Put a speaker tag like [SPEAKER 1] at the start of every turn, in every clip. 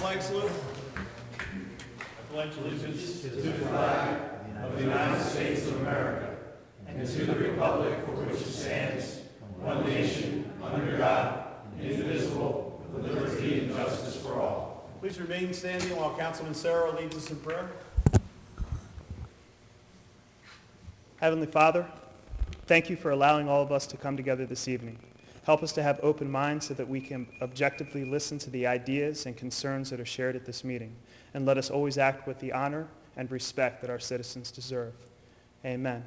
[SPEAKER 1] Flag salute. I pledge allegiance to the flag of the United States of America and to the republic for which it stands, one nation, under God, indivisible, with liberty and justice for all. Please remain standing while Councilman Sarah leads us in prayer.
[SPEAKER 2] Heavenly Father, thank you for allowing all of us to come together this evening. Help us to have open minds so that we can objectively listen to the ideas and concerns that are shared at this meeting. And let us always act with the honor and respect that our citizens deserve. Amen.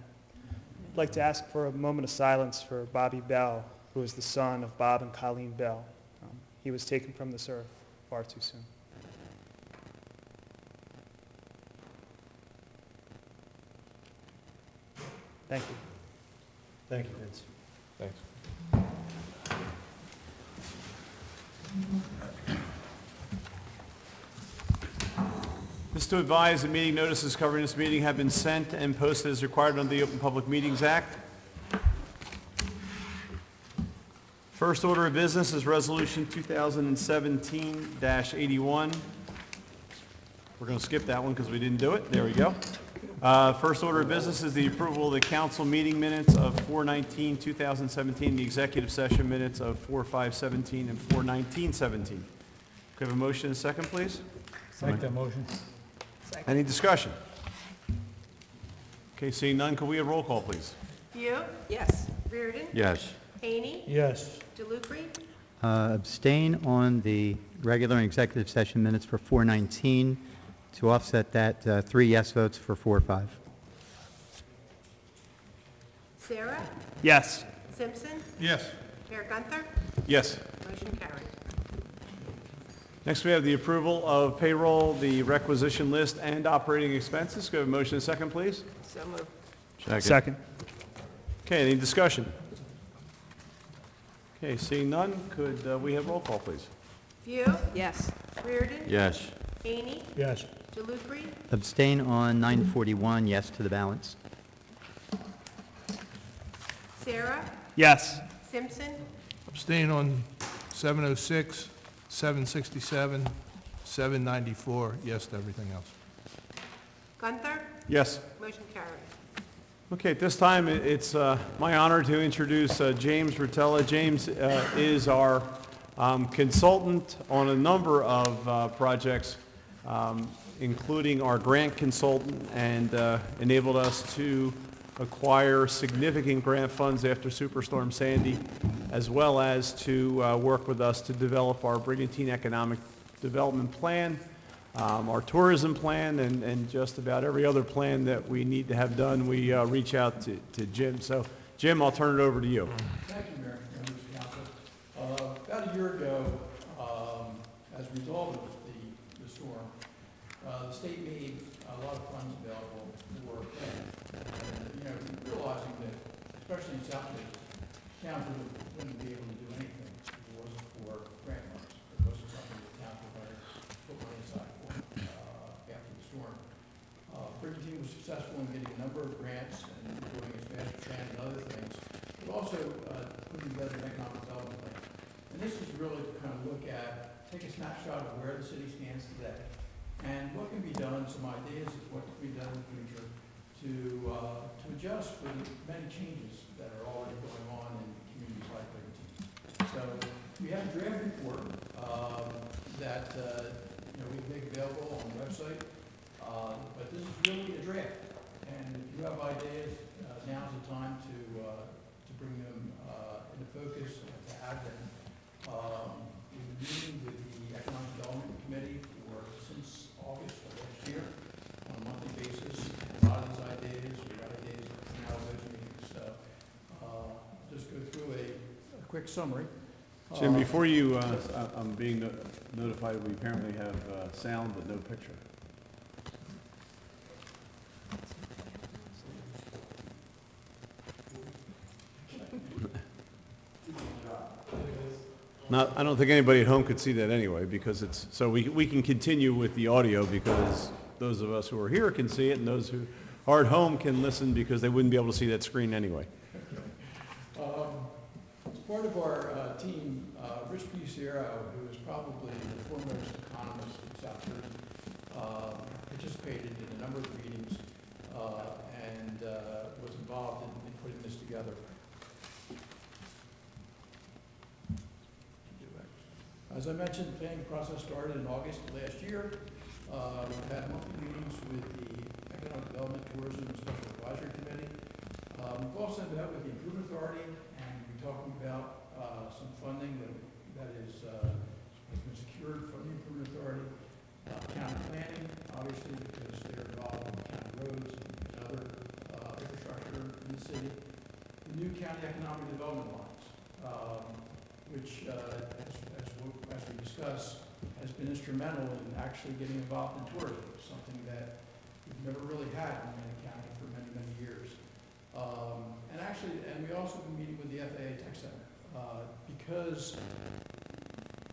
[SPEAKER 2] I'd like to ask for a moment of silence for Bobby Bell, who is the son of Bob and Colleen Bell. He was taken from this earth far too soon. Thank you.
[SPEAKER 1] Thank you, Vince.
[SPEAKER 3] Thanks.
[SPEAKER 1] Just to advise, the meeting notices covering this meeting have been sent and posted as required under the Open Public Meetings Act. First order of business is Resolution 2017-81. We're going to skip that one because we didn't do it. There we go. First order of business is the approval of the council meeting minutes of 4/19/2017, the executive session minutes of 4/5/17 and 4/19/17. Could I have a motion and a second, please?
[SPEAKER 3] Make that motion.
[SPEAKER 1] Any discussion? Okay, seeing none, could we have roll call, please?
[SPEAKER 4] View? Yes. Reardon?
[SPEAKER 3] Yes.
[SPEAKER 4] Haney?
[SPEAKER 3] Yes.
[SPEAKER 4] DeLucre?
[SPEAKER 5] Abstain on the regular and executive session minutes for 419. To offset that, 3 yes votes for 4-5.
[SPEAKER 4] Sarah?
[SPEAKER 2] Yes.
[SPEAKER 4] Simpson?
[SPEAKER 3] Yes.
[SPEAKER 4] Mayor Gunther?
[SPEAKER 1] Yes.
[SPEAKER 4] Motion carried.
[SPEAKER 1] Next, we have the approval of payroll, the requisition list, and operating expenses. Could I have a motion and a second, please?
[SPEAKER 4] So moved.
[SPEAKER 2] Second.
[SPEAKER 1] Okay, any discussion? Okay, seeing none, could we have roll call, please?
[SPEAKER 4] View? Yes. Reardon?
[SPEAKER 3] Yes.
[SPEAKER 4] Haney?
[SPEAKER 3] Yes.
[SPEAKER 4] DeLucre?
[SPEAKER 5] Abstain on 941, yes to the balance.
[SPEAKER 4] Sarah?
[SPEAKER 2] Yes.
[SPEAKER 4] Simpson?
[SPEAKER 3] Abstain on 706, 767, 794, yes to everything else.
[SPEAKER 4] Gunther?
[SPEAKER 1] Yes.
[SPEAKER 4] Motion carried.
[SPEAKER 1] Okay, at this time, it's my honor to introduce James Rotella. James is our consultant on a number of projects, including our grant consultant, and enabled us to acquire significant grant funds after Superstorm Sandy, as well as to work with us to develop our Brigantine Economic Development Plan, our tourism plan, and just about every other plan that we need to have done. We reach out to Jim. So, Jim, I'll turn it over to you.
[SPEAKER 6] Thank you, Mayor, members of council. About a year ago, as a result of the storm, the state made a lot of funds available for grants. And, realizing that, especially in South Bay, towns wouldn't be able to do anything if it wasn't for grant funds. It wasn't something that towns were going to put money aside for after the storm. Brigantine was successful in getting a number of grants and doing its master plan and other things, but also putting together an economic development plan. And this is really to kind of look at, take a snapshot of where the city stands today, and what can be done, some ideas of what can be done in the future to adjust for the many changes that are already going on in communities like Brigantine. So we have a draft report that we make available on the website, but this is really a draft. And if you have ideas, now's the time to bring them into focus and to add them. We've been meeting with the Economic Development Committee since August of last year on a monthly basis. A lot of these ideas, we got ideas from out of those meetings. So just go through a quick summary.
[SPEAKER 1] Jim, before you, I'm being notified we apparently have sound but no picture. I don't think anybody at home could see that anyway, because it's, so we can continue with the audio because those of us who are here can see it, and those who are at home can listen because they wouldn't be able to see that screen anyway.
[SPEAKER 6] As part of our team Rich Pizzero, who is probably the foremost economist in South Jersey, participated in a number of meetings and was involved in putting this together. As I mentioned, the planning process started in August of last year. We've had monthly meetings with the Economic Development, Tourism, and Special Advisory Committee. We've also met with the Improvement Authority, and we're talking about some funding that has been secured from the Improvement Authority. County planning, obviously, because they're involved in county roads and other infrastructure in the city. The new county economic development lines, which, as we discussed, has been instrumental in actually getting involved in tourism, something that we've never really had in Manatee County for many, many years. And we also been meeting with the FAA Tech Center because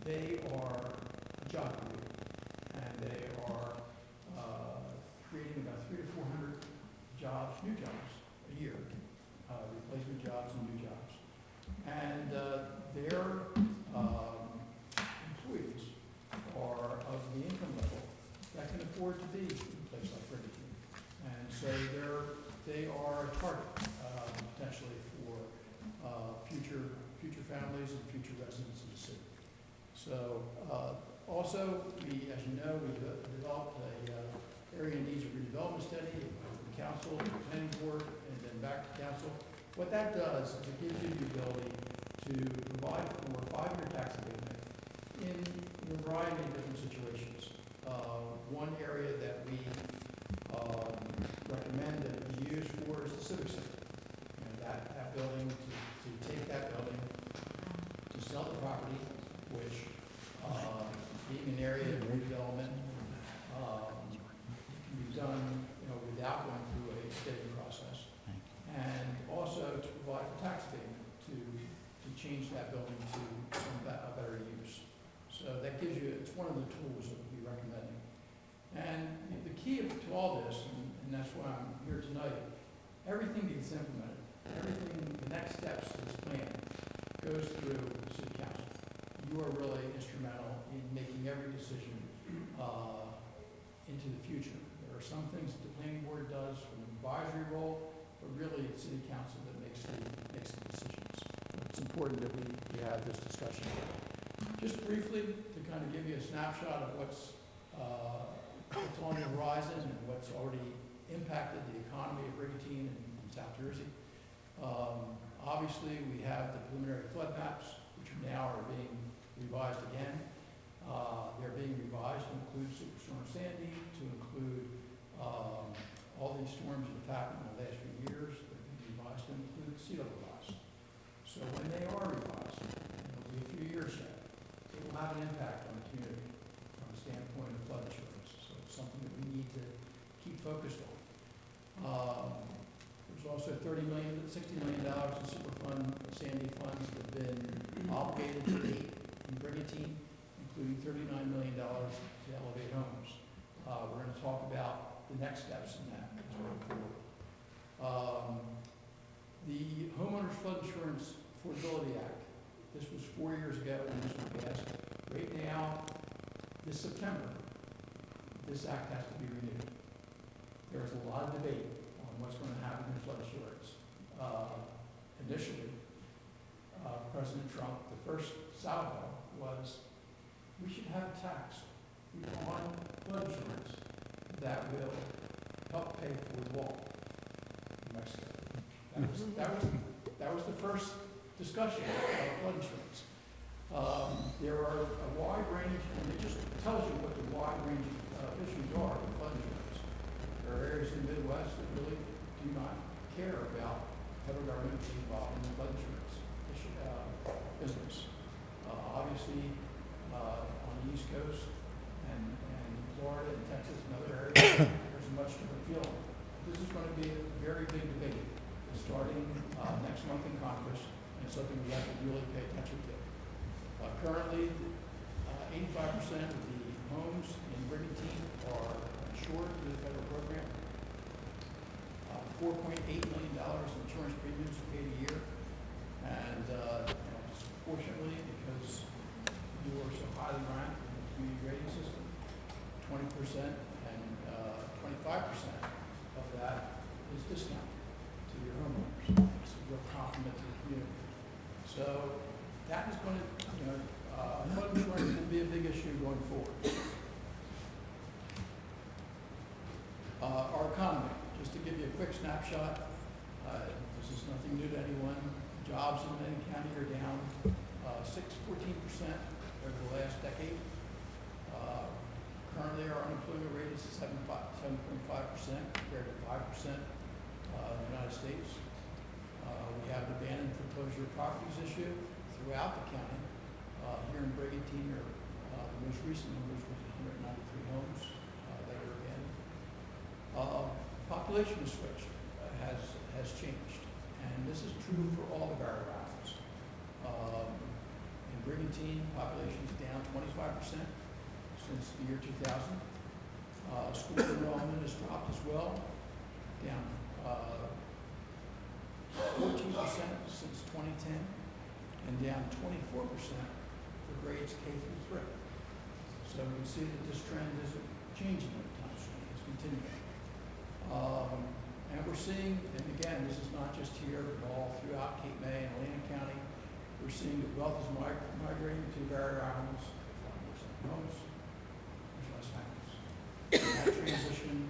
[SPEAKER 6] they are a job creator, and they are creating about 300 to 400 jobs, new jobs, a year, replacement jobs and new jobs. And their employees are of the income level that can afford to be in a place like Brigantine. And so they are a target potentially for future families and future residents of the city. So also, as you know, we developed a area needs of redevelopment study with the council, the planning board, and then back to council. What that does is it gives you the ability to provide for 5-year tax abatement in a variety of different situations. One area that we recommend that it be used for is the Civic Center. And that building, to take that building, to sell the property, which being an area of redevelopment can be done without going through a bidding process. And also to provide for tax abatement to change that building to a better use. So that gives you, it's one of the tools that we'll be recommending. And the key to all this, and that's why I'm here tonight, everything gets implemented. Everything, the next steps of this plan goes through the city council. You are really instrumental in making every decision into the future. There are some things that the planning board does from an advisory role, but really it's city council that makes the decisions. It's important that we have this discussion. Just briefly, to kind of give you a snapshot of what's on the horizon and what's already impacted the economy of Brigantine and South Jersey. Obviously, we have the preliminary flood maps, which now are being revised again. They're being revised to include Superstorm Sandy, to include all these storms that have happened in the last few years. They're being revised to include sea level rise. So when they are revised, and it'll be a few years yet, it will have an impact on the community from the standpoint of flood insurance. So it's something that we need to keep focused on. There's also $60 million in Superfund Sandy funds that have been obligated to date in Brigantine, including $39 million to elevate homes. We're going to talk about the next steps in that as we go forward. The Homeowners Flood Insurance Affordability Act, this was 4 years ago when this was passed. Right now, this September, this act has to be renewed. There's a lot of debate on what's going to happen in flood insurance. Initially, President Trump, the first salvo was, we should have a tax on flood insurance that will help pay for the wall in Mexico. That was the first discussion of flood insurance. There are a wide range, and it just tells you what the wide range of issues are with flood insurance. There are areas in the Midwest that really do not care about federal government being involved in the flood insurance business. Obviously, on the East Coast and Florida and Texas and other areas, there's a much different feeling. This is going to be a very big debate starting next month in Congress, and it's something we have to really pay attention to. Currently, 85% of the homes in Brigantine are insured through the federal program. $4.8 million in insurance premiums are paid a year, and fortunately, because and 25% of that is discounted to your homeowners. It's a real compliment to the community. So that is going to, flood insurance will be a big issue going forward. Our economy, just to give you a quick snapshot, this is nothing new to anyone. Jobs in Lane County are down 14% over the last decade. Currently, our unemployment rate is 7.5% compared to 5% in the United States. We have the abandoned foreclosure properties issue throughout the county. Here in Brigantine, the most recent numbers was 193 homes that are abandoned. Population switch has changed, and this is true for all the barrier islands. In Brigantine, population is down 25% since the year 2000. School enrollment has dropped as well, down 14% since 2010, and down 24% for grades K through 3. So we can see that this trend isn't changing anytime soon, it's continuing. And we're seeing, and again, this is not just here, but all throughout Cape May and Atlantic County, we're seeing that wealth is migrating to barrier islands. Homes, there's less families. And that transition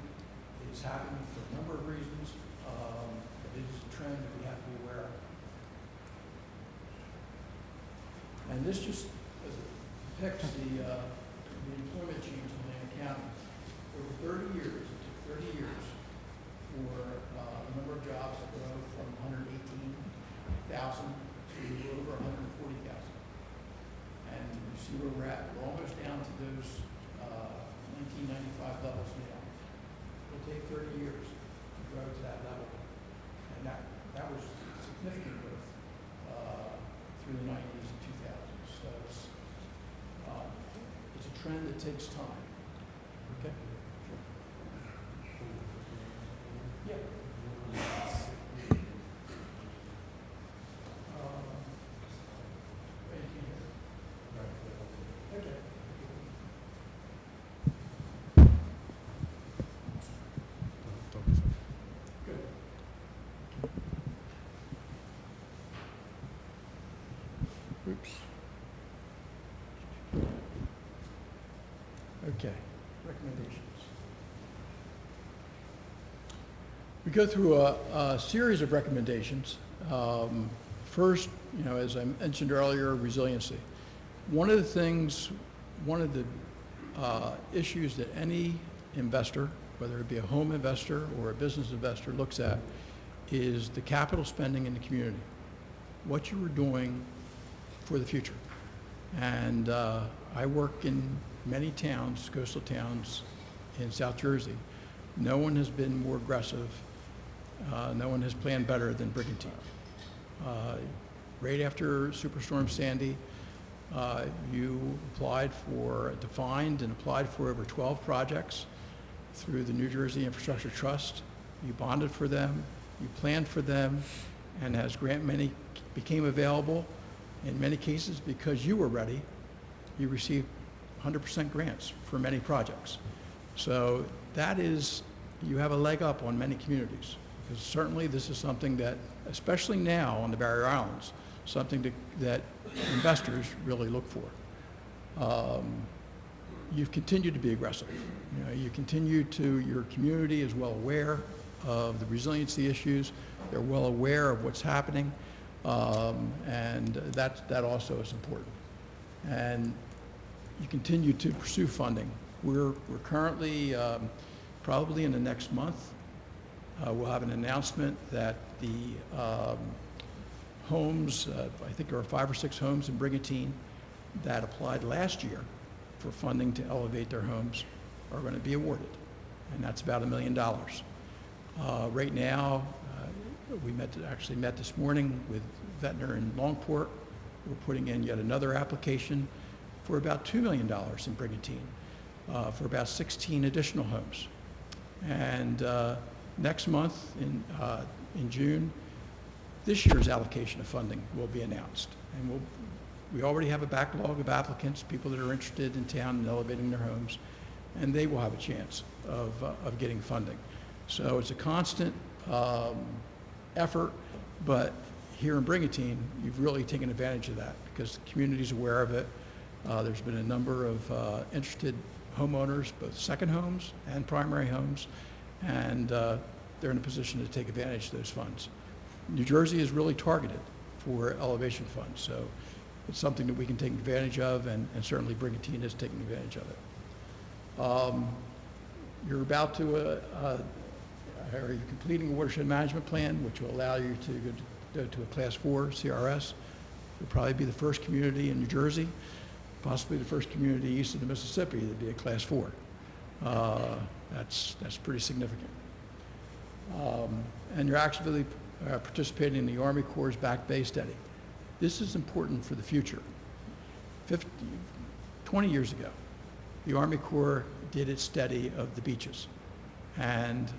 [SPEAKER 6] is happening for a number of reasons, but it is a trend that we have to be aware of. And this just depicts the employment change in Atlantic County. Over 30 years, it took 30 years for the number of jobs to grow from 118,000 to over 140,000. And you see where we're at. We're almost down to those 1995 levels now. It'll take 30 years to grow to that level. And that was significant growth through the 90s and 2000s. So it's a trend that takes time. Okay? Yeah. Okay. Good. Oops. Okay, recommendations. We go through a series of recommendations. First, as I mentioned earlier, resiliency. One of the issues that any investor, whether it be a home investor or a business investor, looks at is the capital spending in the community, what you are doing for the future. And I work in many towns, coastal towns in South Jersey. No one has been more aggressive. No one has planned better than Brigantine. Right after Superstorm Sandy, you defined and applied for over 12 projects through the New Jersey Infrastructure Trust. You bonded for them, you planned for them, and as grant money became available, in many cases because you were ready, you received 100% grants for many projects. So you have a leg up on many communities. Because certainly this is something that, especially now on the barrier islands, something that investors really look for. You've continued to be aggressive. Your community is well aware of the resiliency issues. They're well aware of what's happening, and that also is important. And you continue to pursue funding. We're currently, probably in the next month, we'll have an announcement that the homes, I think there are 5 or 6 homes in Brigantine that applied last year for funding to elevate their homes are going to be awarded, and that's about $1 million. Right now, we actually met this morning with Ventnor in Longport. We're putting in yet another application for about $2 million in Brigantine for about 16 additional homes. And next month, in June, this year's allocation of funding will be announced. And we already have a backlog of applicants, people that are interested in town and elevating their homes. and they will have a chance of getting funding. So it's a constant effort, but here in Brigantine, you've really taken advantage of that because the community's aware of it. There's been a number of interested homeowners, both second homes and primary homes, and they're in a position to take advantage of those funds. New Jersey is really targeted for elevation funds, so it's something that we can take advantage of, and certainly Brigantine is taking advantage of it. You're about to, are you completing a watershed management plan, which will allow you to go to a Class 4 CRS. You'll probably be the first community in New Jersey, possibly the first community east of the Mississippi to be a Class 4. That's pretty significant. And you're actively participating in the Army Corps' Back Bay study. This is important for the future. 20 years ago, the Army Corps did its study of the beaches, and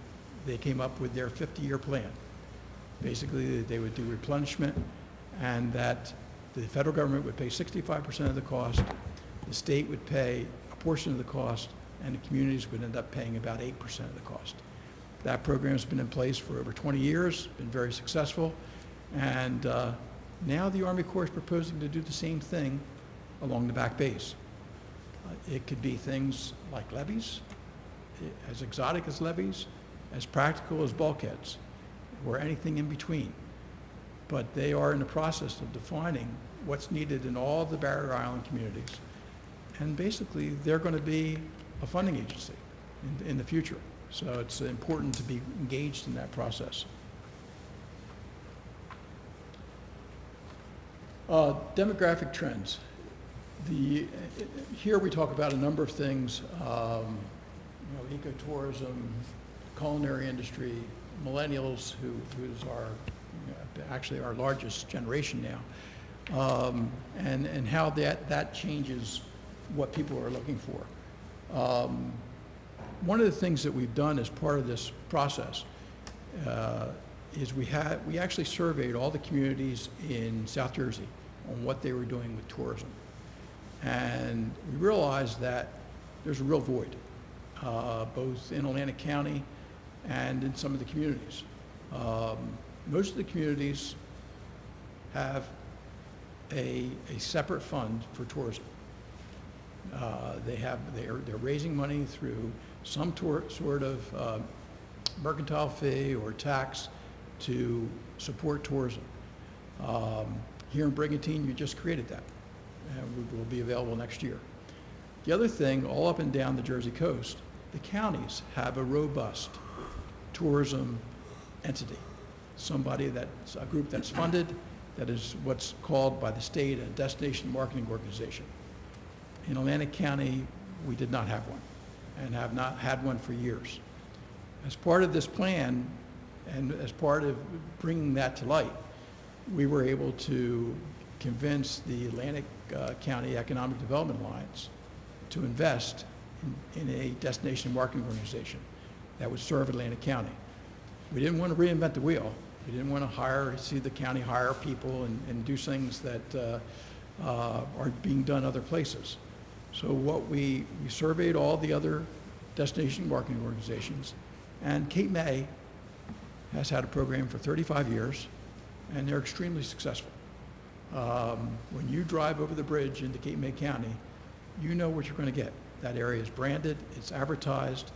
[SPEAKER 6] they came up with their 50-year plan. Basically, they would do replenishment, and that the federal government would pay 65% of the cost, the state would pay a portion of the cost, and the communities would end up paying about 8% of the cost. That program has been in place for over 20 years, been very successful, and now the Army Corps is proposing to do the same thing along the back bays. It could be things like levees, as exotic as levees, as practical as bulkheads, or anything in between. But they are in the process of defining what's needed in all the Barrier Island communities. And basically, they're going to be a funding agency in the future. So it's important to be engaged in that process. Demographic trends. Here we talk about a number of things, ecotourism, culinary industry, millennials, who's actually our largest generation now, and how that changes what people are looking for. One of the things that we've done as part of this process is we actually surveyed all the communities in South Jersey on what they were doing with tourism. And we realized that there's a real void, both in Atlantic County and in some of the communities. Most of the communities have a separate fund for tourism. They're raising money through some sort of mercantile fee or tax to support tourism. Here in Brigantine, you just created that, and will be available next year. The other thing, all up and down the Jersey coast, the counties have a robust tourism entity, a group that's funded, that is what's called by the state a destination marketing organization. In Atlantic County, we did not have one, and have not had one for years. As part of this plan, and as part of bringing that to light, we were able to convince the Atlantic County Economic Development Alliance to invest in a destination marketing organization that would serve Atlantic County. We didn't want to reinvent the wheel. We didn't want to see the county hire people and do things that are being done other places. So we surveyed all the other destination marketing organizations, and Cape May has had a program for 35 years, and they're extremely successful. When you drive over the bridge into Cape May County, you know what you're going to get. That area is branded, it's advertised,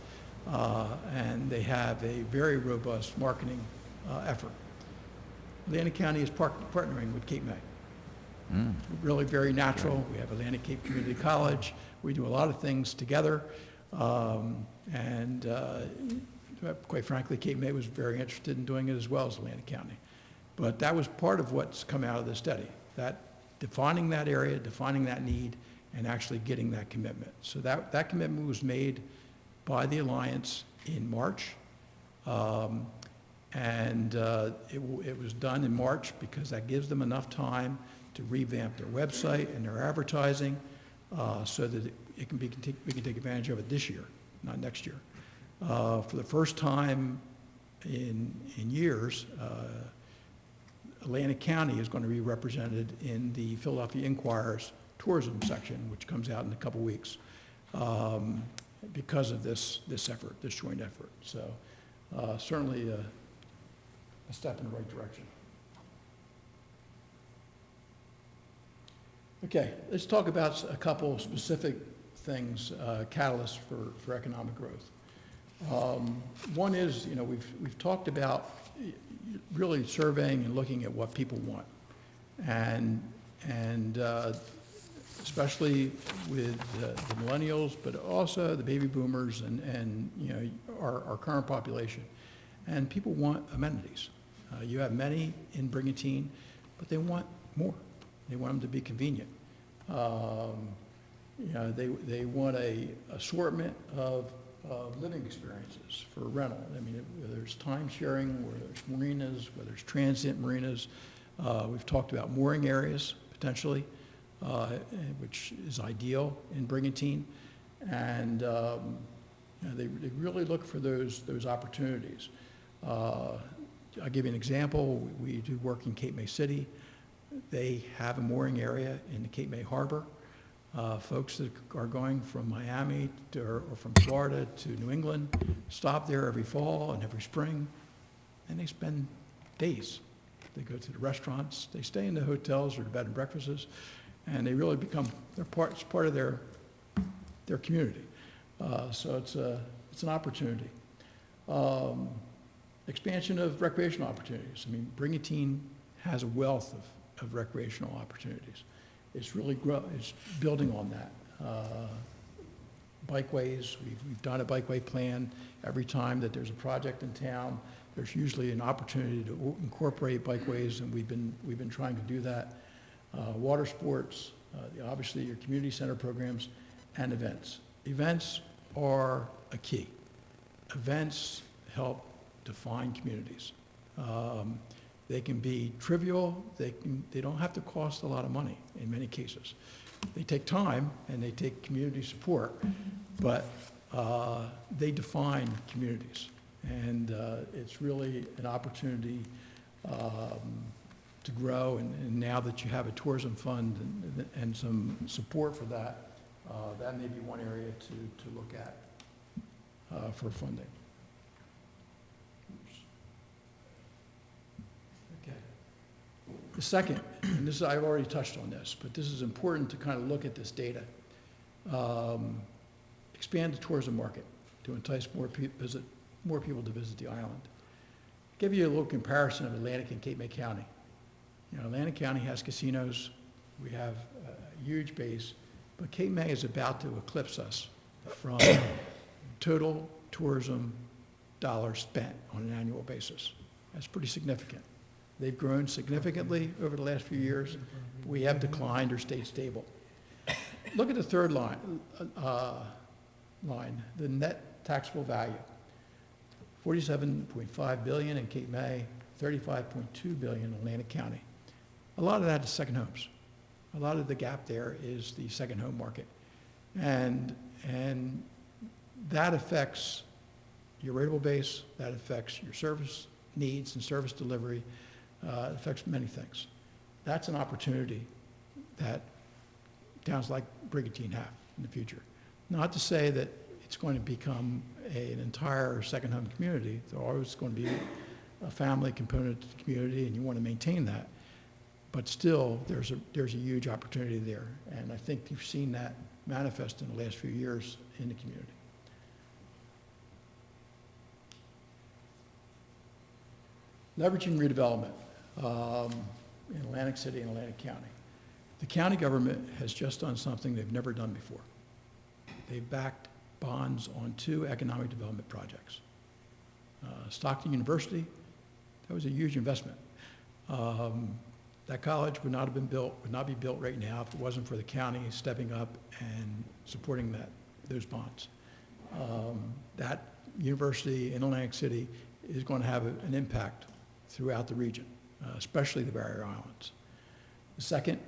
[SPEAKER 6] and they have a very robust marketing effort. Atlantic County is partnering with Cape May. Really very natural. We have Atlantic Cape Community College. We do a lot of things together. Quite frankly, Cape May was very interested in doing it as well as Atlantic County. But that was part of what's come out of the study, that defining that area, defining that need, and actually getting that commitment. So that commitment was made by the Alliance in March. It was done in March because that gives them enough time to revamp their website and their advertising so that we can take advantage of it this year, not next year. For the first time in years, Atlantic County is going to be represented in the Philadelphia Inquirer's tourism section, which comes out in a couple weeks. because of this effort, this joint effort. So certainly a step in the right direction. Okay, let's talk about a couple specific things, catalysts for economic growth. One is, we've talked about really surveying and looking at what people want. And especially with the millennials, but also the baby boomers and our current population. And people want amenities. You have many in Brigantine, but they want more. They want them to be convenient. They want a assortment of living experiences for rental. I mean, whether it's time sharing, whether it's marinas, whether it's transient marinas. We've talked about mooring areas, potentially, which is ideal in Brigantine. And they really look for those opportunities. I'll give you an example. We do work in Cape May City. They have a mooring area in the Cape May Harbor. Folks that are going from Miami or from Florida to New England stop there every fall and every spring, and they spend days. They go to the restaurants, they stay in the hotels or the bed and breakfasts, and they really become it's part of their community. So it's an opportunity. Expansion of recreational opportunities. I mean, Brigantine has a wealth of recreational opportunities. It's really it's building on that. Bikeways, we've done a bikeway plan. Every time that there's a project in town, there's usually an opportunity to incorporate bikeways, and we've been trying to do that. Water sports, obviously your community center programs, and events. Events are a key. Events help define communities. They can be trivial. They don't have to cost a lot of money in many cases. They take time and they take community support, but they define communities. And it's really an opportunity to grow. And now that you have a tourism fund and some support for that, that may be one area to look at for funding. The second, and this I've already touched on this, but this is important to kind of look at this data. Expand the tourism market to entice more people to visit the island. Give you a little comparison of Atlantic and Cape May County. Atlantic County has casinos. We have a huge base, but Cape May is about to eclipse us from total tourism dollars spent on an annual basis. That's pretty significant. They've grown significantly over the last few years. We have declined or stayed stable. Look at the third line, the net taxable value. $47.5 billion in Cape May, $35.2 billion in Atlantic County. A lot of that is second homes. A lot of the gap there is the second home market. And that affects your rateable base, that affects your service needs and service delivery. It affects many things. That's an opportunity that towns like Brigantine have in the future. Not to say that it's going to become an entire second home community. There's always going to be a family component to the community, and you want to maintain that. But still, there's a huge opportunity there, and I think you've seen that manifest in the last few years in the community. Leveraging redevelopment in Atlantic City and Atlantic County. The county government has just done something they've never done before. They've backed bonds on 2 economic development projects. Stockton University, that was a huge investment. That college would not be built right now if it wasn't for the county stepping up and supporting those bonds. That university in Atlantic City is going to have an impact throughout the region, especially the Barrier Islands. The second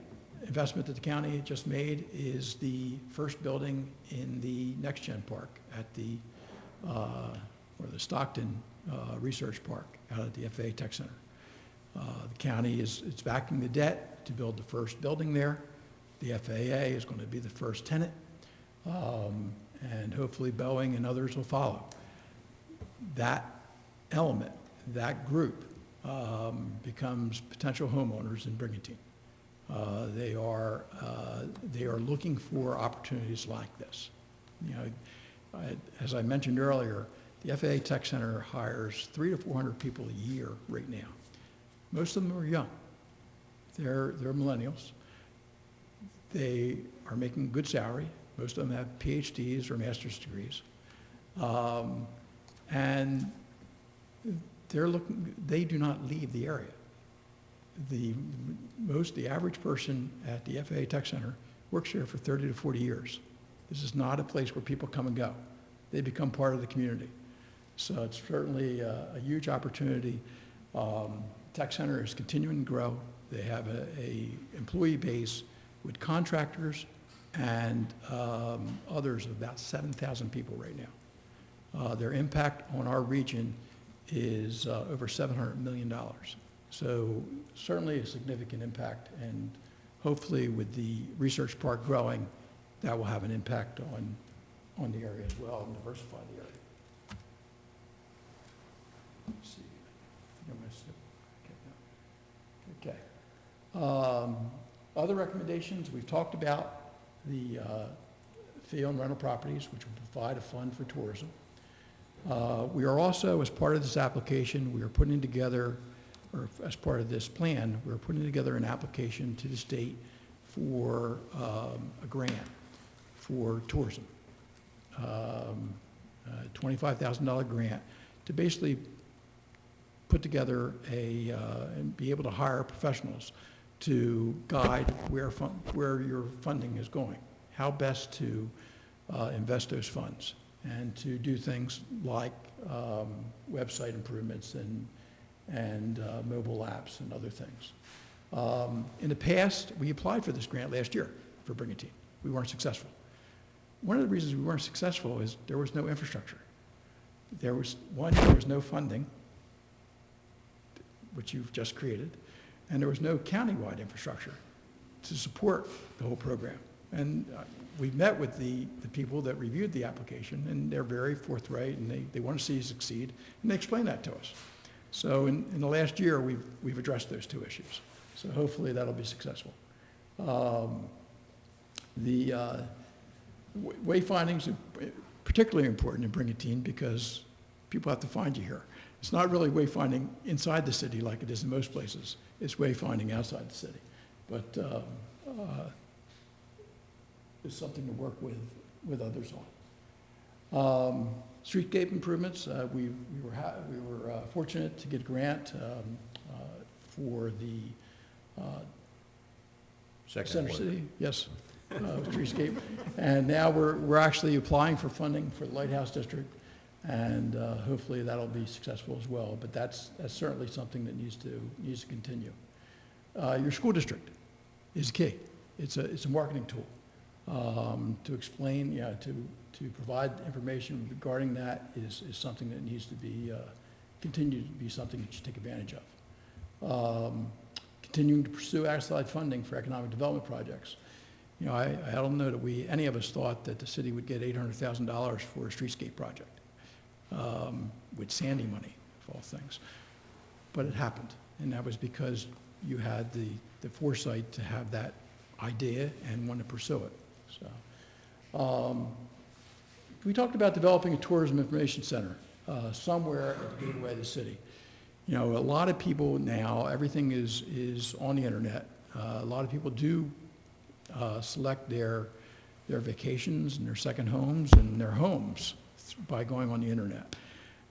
[SPEAKER 6] investment that the county just made is the first building in the NextGen Park at the Stockton Research Park out at the FAA Tech Center. The county it's backing the debt to build the first building there. The FAA is going to be the first tenant. and hopefully Boeing and others will follow. That element, that group, becomes potential homeowners in Brigantine. They are looking for opportunities like this. You know, as I mentioned earlier, the FAA Tech Center hires 300 to 400 people a year right now. Most of them are young. They're millennials. They are making good salary. Most of them have PhDs or master's degrees. And they do not leave the area. The average person at the FAA Tech Center works here for 30 to 40 years. This is not a place where people come and go. They become part of the community. So it's certainly a huge opportunity. Tech Center is continuing to grow. They have a employee base with contractors and others of about 7,000 people right now. Their impact on our region is over $700 million. So certainly a significant impact, and hopefully with the research park growing, that will have an impact on the area as well and diversify the area. Let's see. I think I missed it. Okay. Other recommendations, we've talked about the fee-owned rental properties, which will provide a fund for tourism. We are also, as part of this application, we are putting together, or as part of this plan, we're putting together an application to the state for a grant for tourism. $25,000 grant to basically put together and be able to hire professionals to guide where your funding is going, how best to invest those funds, and to do things like website improvements and mobile apps and other things. In the past, we applied for this grant last year for Brigantine. We weren't successful. One of the reasons we weren't successful is there was no infrastructure. There was no funding, which you've just created, and there was no countywide infrastructure to support the whole program. And we met with the people that reviewed the application, and they're very forthright, and they want to see you succeed, and they explained that to us. So in the last year, we've addressed those two issues. So hopefully that'll be successful. The wayfindings are particularly important in Brigantine because people have to find you here. It's not really wayfinding inside the city like it is in most places. It's wayfinding outside the city. But it's something to work with others on. Streetscape improvements, we were fortunate to get a grant for the Center City, yes, streetscape. And now we're actually applying for funding for the Lighthouse District, and hopefully that'll be successful as well. But that's certainly something that needs to continue. Your school district is key. It's a marketing tool to explain, to provide information regarding that is something that needs to be continue to be something that you take advantage of. Continuing to pursue outside funding for economic development projects. I don't know that any of us thought that the city would get $800,000 for a streetscape project with Sandy money, of all things. But it happened, and that was because you had the foresight to have that idea and want to pursue it. So, we talked about developing a tourism information center somewhere at the gateway of the city. A lot of people now, everything is on the internet. A lot of people do select their vacations and their second homes and their homes by going on the internet.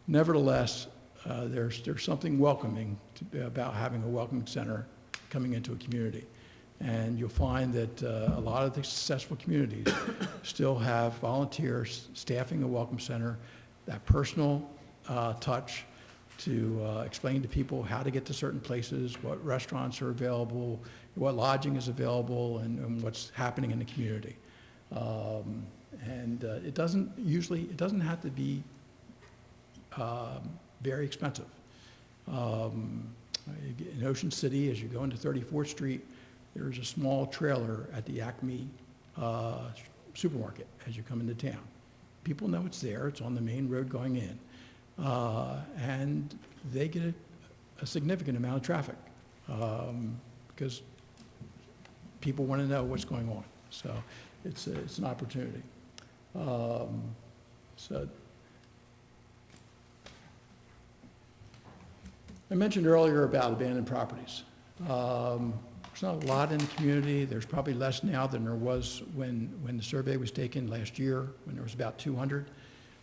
[SPEAKER 6] Nevertheless, there's something welcoming about having a welcome center coming into a community. And you'll find that a lot of the successful communities still have volunteers staffing the Welcome Center, that personal touch to explain to people how to get to certain places, what restaurants are available, what lodging is available, and what's happening in the community. It doesn't have to be very expensive. In Ocean City, as you go into 34th Street, there's a small trailer at the Acme supermarket as you come into town. People know it's there, it's on the main road going in, and they get a significant amount of traffic, because people want to know what's going on. So it's an opportunity. So I mentioned earlier about abandoned properties. There's not a lot in the community. There's probably less now than there was when the survey was taken last year, when there was about 200.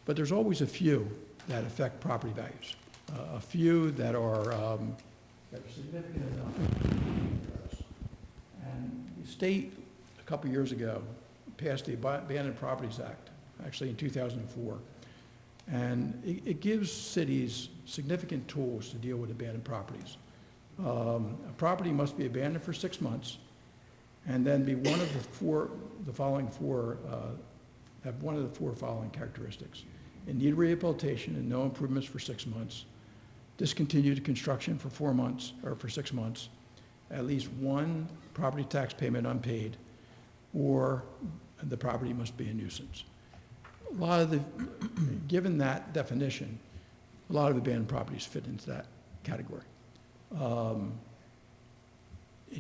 [SPEAKER 6] But there's always a few that affect property values, a few that are significant enough. And the state, a couple years ago, passed the Abandoned Properties Act, actually in 2004. And it gives cities significant tools to deal with abandoned properties. A property must be abandoned for 6 months, and then be one of the following four following characteristics: in need of rehabilitation and no improvements for 6 months, discontinued construction for 4 months or for 6 months, at least one property tax payment unpaid, or the property must be a nuisance. Given that definition, a lot of abandoned properties fit into that category.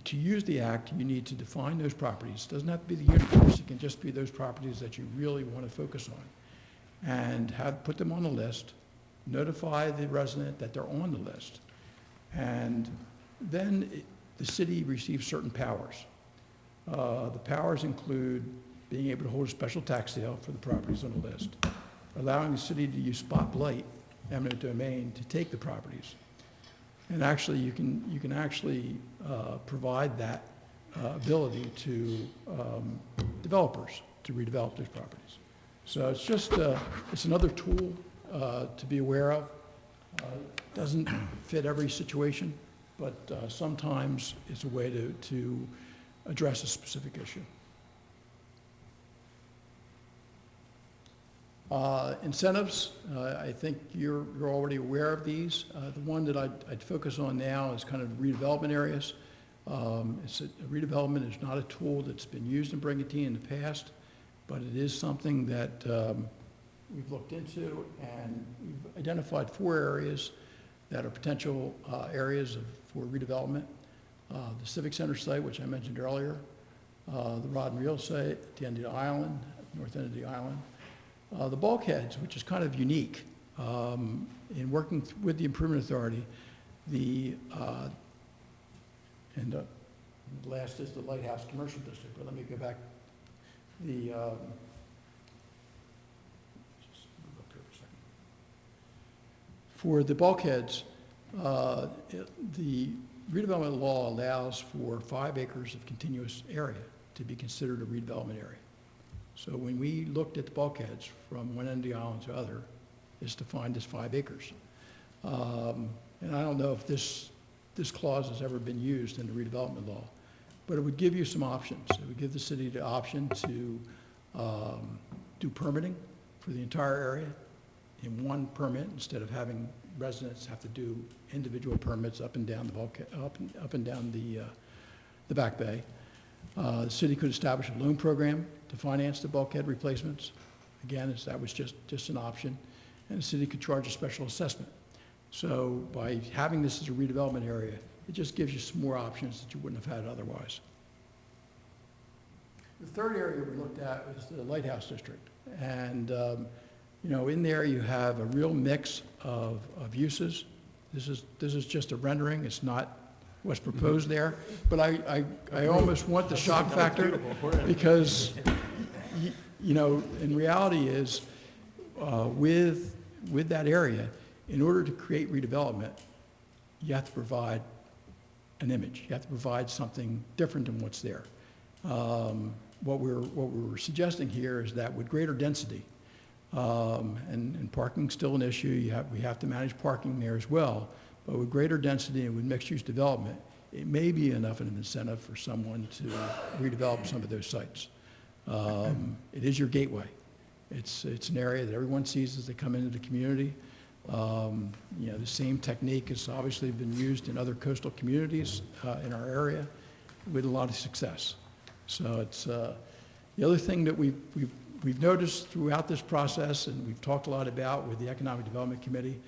[SPEAKER 6] To use the act, you need to define those properties. It doesn't have to be the universe. It can just be those properties that you really want to focus on, and put them on the list, notify the resident that they're on the list, and then the city receives certain powers. The powers include being able to hold a special tax sale for the properties on the list, allowing the city to use spot blight, eminent domain, to take the properties. And actually, you can actually provide that ability to developers to redevelop those properties. So it's just it's another tool to be aware of. Doesn't fit every situation, but sometimes it's a way to address a specific issue. Incentives, I think you're already aware of these. The one that I'd focus on now is kind of redevelopment areas. Redevelopment is not a tool that's been used in Brigantine in the past, but it is something that we've looked into, and we've identified 4 areas that are potential areas for redevelopment. The Civic Center site, which I mentioned earlier, the Rod and Reel site at the end of the island, north end of the island. The bulkheads, which is kind of unique. In working with the Improvement Authority, and the last is the Lighthouse Commercial District, but let me go back. Just move up here for a second. For the bulkheads, the redevelopment law allows for 5 acres of continuous area to be considered a redevelopment area. So when we looked at the bulkheads from one end of the island to other, it's defined as 5 acres. And I don't know if this clause has ever been used in the redevelopment law, but it would give you some options. It would give the city the option to do permitting for the entire area in one permit, instead of having residents have to do individual permits up and down the bulkhead, up and down the back bay. The city could establish a loan program to finance the bulkhead replacements. Again, that was just an option. And the city could charge a special assessment. So by having this as a redevelopment area, it just gives you some more options that you wouldn't have had otherwise. The third area we looked at was the Lighthouse District. And in there you have a real mix of uses. This is just a rendering. It's not what's proposed there. But I almost want the shock factor, because in reality is with that area, in order to create redevelopment, you have to provide an image. You have to provide something different than what's there. What we're suggesting here is that with greater density, and parking's still an issue, we have to manage parking there as well, but with greater density and with mixed-use development, it may be enough of an incentive for someone to redevelop some of those sites. It is your gateway. It's an area that everyone sees as they come into the community. The same technique has obviously been used in other coastal communities in our area with a lot of success. So it's the other thing that we've we've noticed throughout this process, and we've talked a lot about with the Economic Development Committee,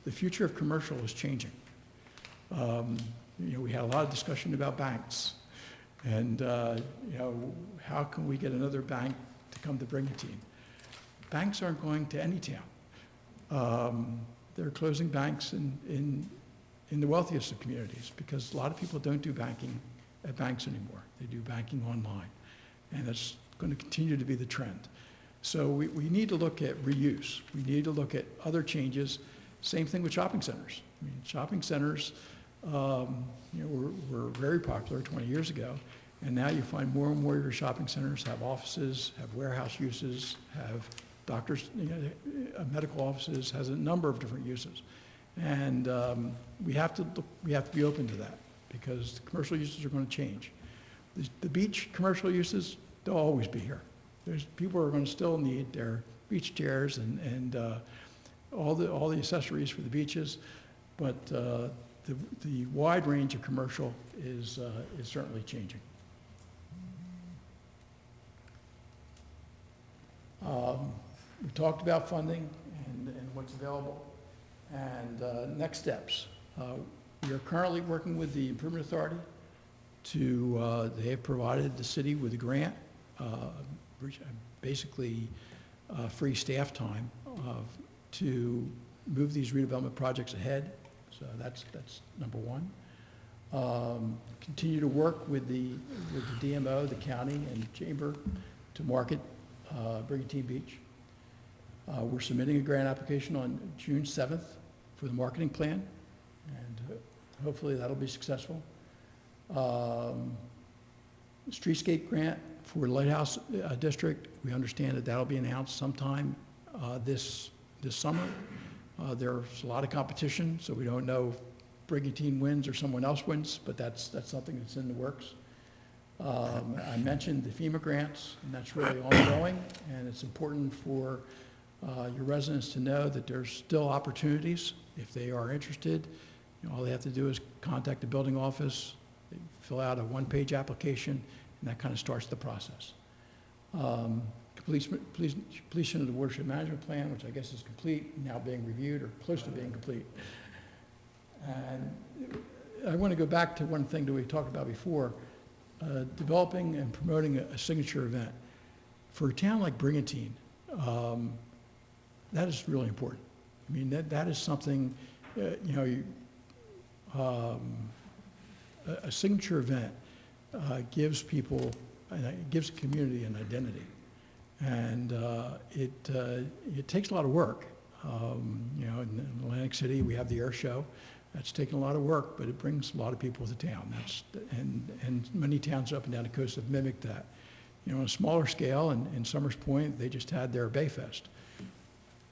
[SPEAKER 6] the future of commercial is changing. We had a lot of discussion about banks, and, how can we get another bank to come to Brigantine? Banks aren't going to any town. They're closing banks in the wealthiest of communities because a lot of people don't do banking at banks anymore. They do banking online, and that's going to continue to be the trend. So we need to look at reuse. We need to look at other changes. Same thing with shopping centers. I mean, shopping centers, were very popular 20 years ago, and now you find more and more of your shopping centers have offices, have warehouse uses, have doctors, medical offices, has a number of different uses. And we have to be open to that because the commercial uses are going to change. The beach commercial uses, they'll always be here. People are going to still need their beach chairs and all the accessories for the beaches, but the wide range of commercial is certainly changing. We talked about funding and what's available. And next steps. We are currently working with the Improvement Authority they have provided the city with a grant, basically free staff time to move these redevelopment projects ahead. So that's number one. Continue to work with the DMO, the county, and chamber to market Brigantine Beach. We're submitting a grant application on June 7th for the marketing plan, and hopefully that'll be successful. Streetscape grant for Lighthouse District, we understand that that'll be announced sometime this summer. There's a lot of competition, so we don't know if Brigantine wins or someone else wins, but that's something that's in the works. I mentioned the FEMA grants, and that's really ongoing, and it's important for your residents to know that there's still opportunities. If they are interested, all they have to do is contact the building office, they fill out a one-page application, and that kind of starts the process. Completion of the watershed management plan, which I guess is complete, now being reviewed or close to being complete. And I want to go back to one thing that we talked about before, developing and promoting a signature event. For a town like Brigantine, that is really important. I mean, that is something, a signature event gives people, it gives the community an identity. And it takes a lot of work. In Atlantic City, we have the air show. That's taken a lot of work, but it brings a lot of people to town. And many towns up and down the coast have mimicked that. On a smaller scale, in Summers Point, they just had their Bayfest.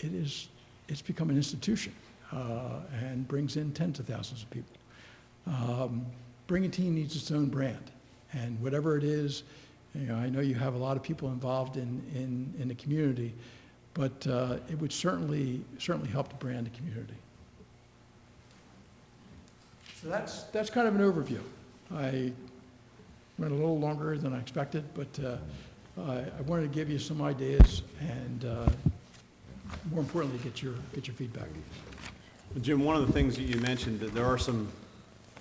[SPEAKER 6] It's become an institution and brings in tens of thousands of people. Brigantine needs its own brand, and whatever it is, I know you have a lot of people involved in the community, but it would certainly help to brand the community. So that's kind of an overview. I went a little longer than I expected, but I wanted to give you some ideas and more importantly, get your feedback.
[SPEAKER 1] Jim, one of the things that you mentioned, that there are some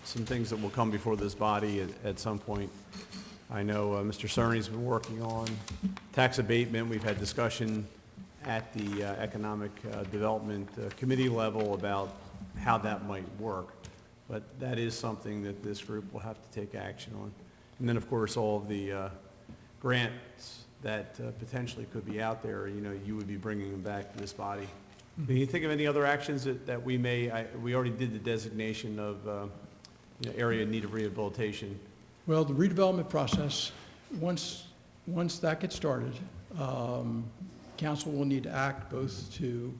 [SPEAKER 1] things that will come before this body at some point. I know Mr. Cerny's been working on tax abatement. We've had discussion at the Economic Development Committee level about how that might work. But that is something that this group will have to take action on. And then, of course, all of the grants that potentially could be out there, you would be bringing them back to this body. Can you think of any other actions that we may, we already did the designation of area in need of rehabilitation.
[SPEAKER 6] Well, the redevelopment process, once that gets started, council will need to act both to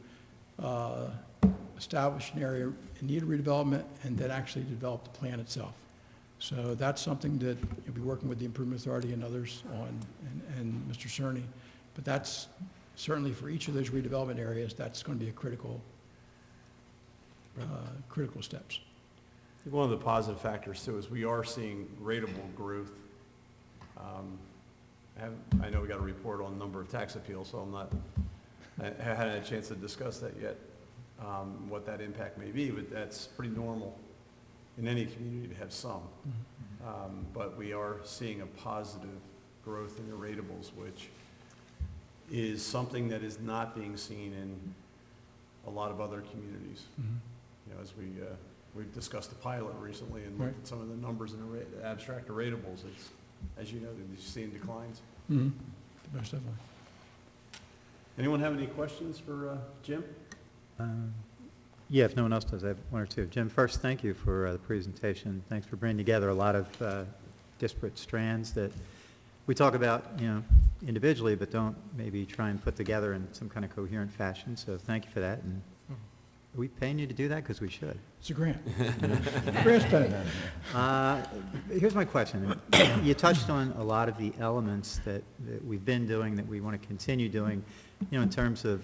[SPEAKER 6] establish an area in need of redevelopment and then actually develop the plan itself. So that's something that you'll be working with the Improvement Authority and others on, and Mr. Cerny. But that's certainly for each of those redevelopment areas, that's going to be a critical steps.
[SPEAKER 1] I think one of the positive factors too is we are seeing rateable growth I know we got a report on the number of tax appeals, so I haven't had a chance to discuss that yet, what that impact may be, but that's pretty normal in any community to have some. But we are seeing a positive growth in the ratables, which is something that is not being seen in a lot of other communities. You know, as we've discussed the pilot recently and looked at some of the numbers in the abstract ratables, it's, as you know, you've seen declines.
[SPEAKER 7] Most definitely.
[SPEAKER 1] Anyone have any questions for Jim?
[SPEAKER 5] Yeah, if no one else does, I have one or two. Jim, first, thank you for the presentation. Thanks for bringing together a lot of disparate strands that we talk about, you know, individually, but don't maybe try and put together in some kind of coherent fashion. So thank you for that. And are we paying you to do that? Because we should.
[SPEAKER 7] It's a grant. Grant's better than
[SPEAKER 5] Here's my question. You touched on a lot of the elements that we've been doing, that we want to continue doing, you know, in terms of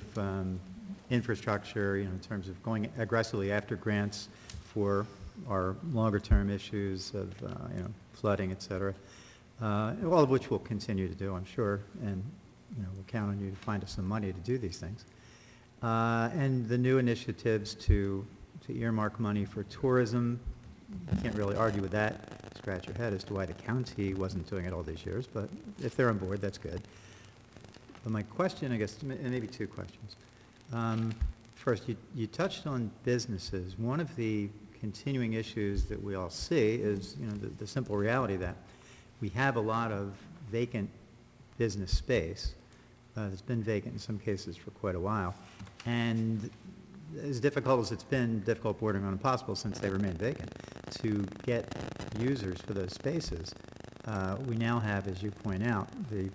[SPEAKER 5] infrastructure, you know, in terms of going aggressively after grants for our longer-term issues of, you know, flooding, et cetera, all of which we'll continue to do, I'm sure, and, you know, we'll count on you to find us some money to do these things. And the new initiatives to earmark money for tourism, you can't really argue with that, scratch your head as to why the county wasn't doing it all these years, but if they're on board, that's good. But my question, I guess, and maybe two questions. First, you touched on businesses. One of the continuing issues that we all see is, you know, the simple reality that we have a lot of vacant business space that's been vacant in some cases for quite a while. And as difficult as it's been, difficult bordering on impossible since they remain vacant, to get users for those spaces, we now have, as you point out, the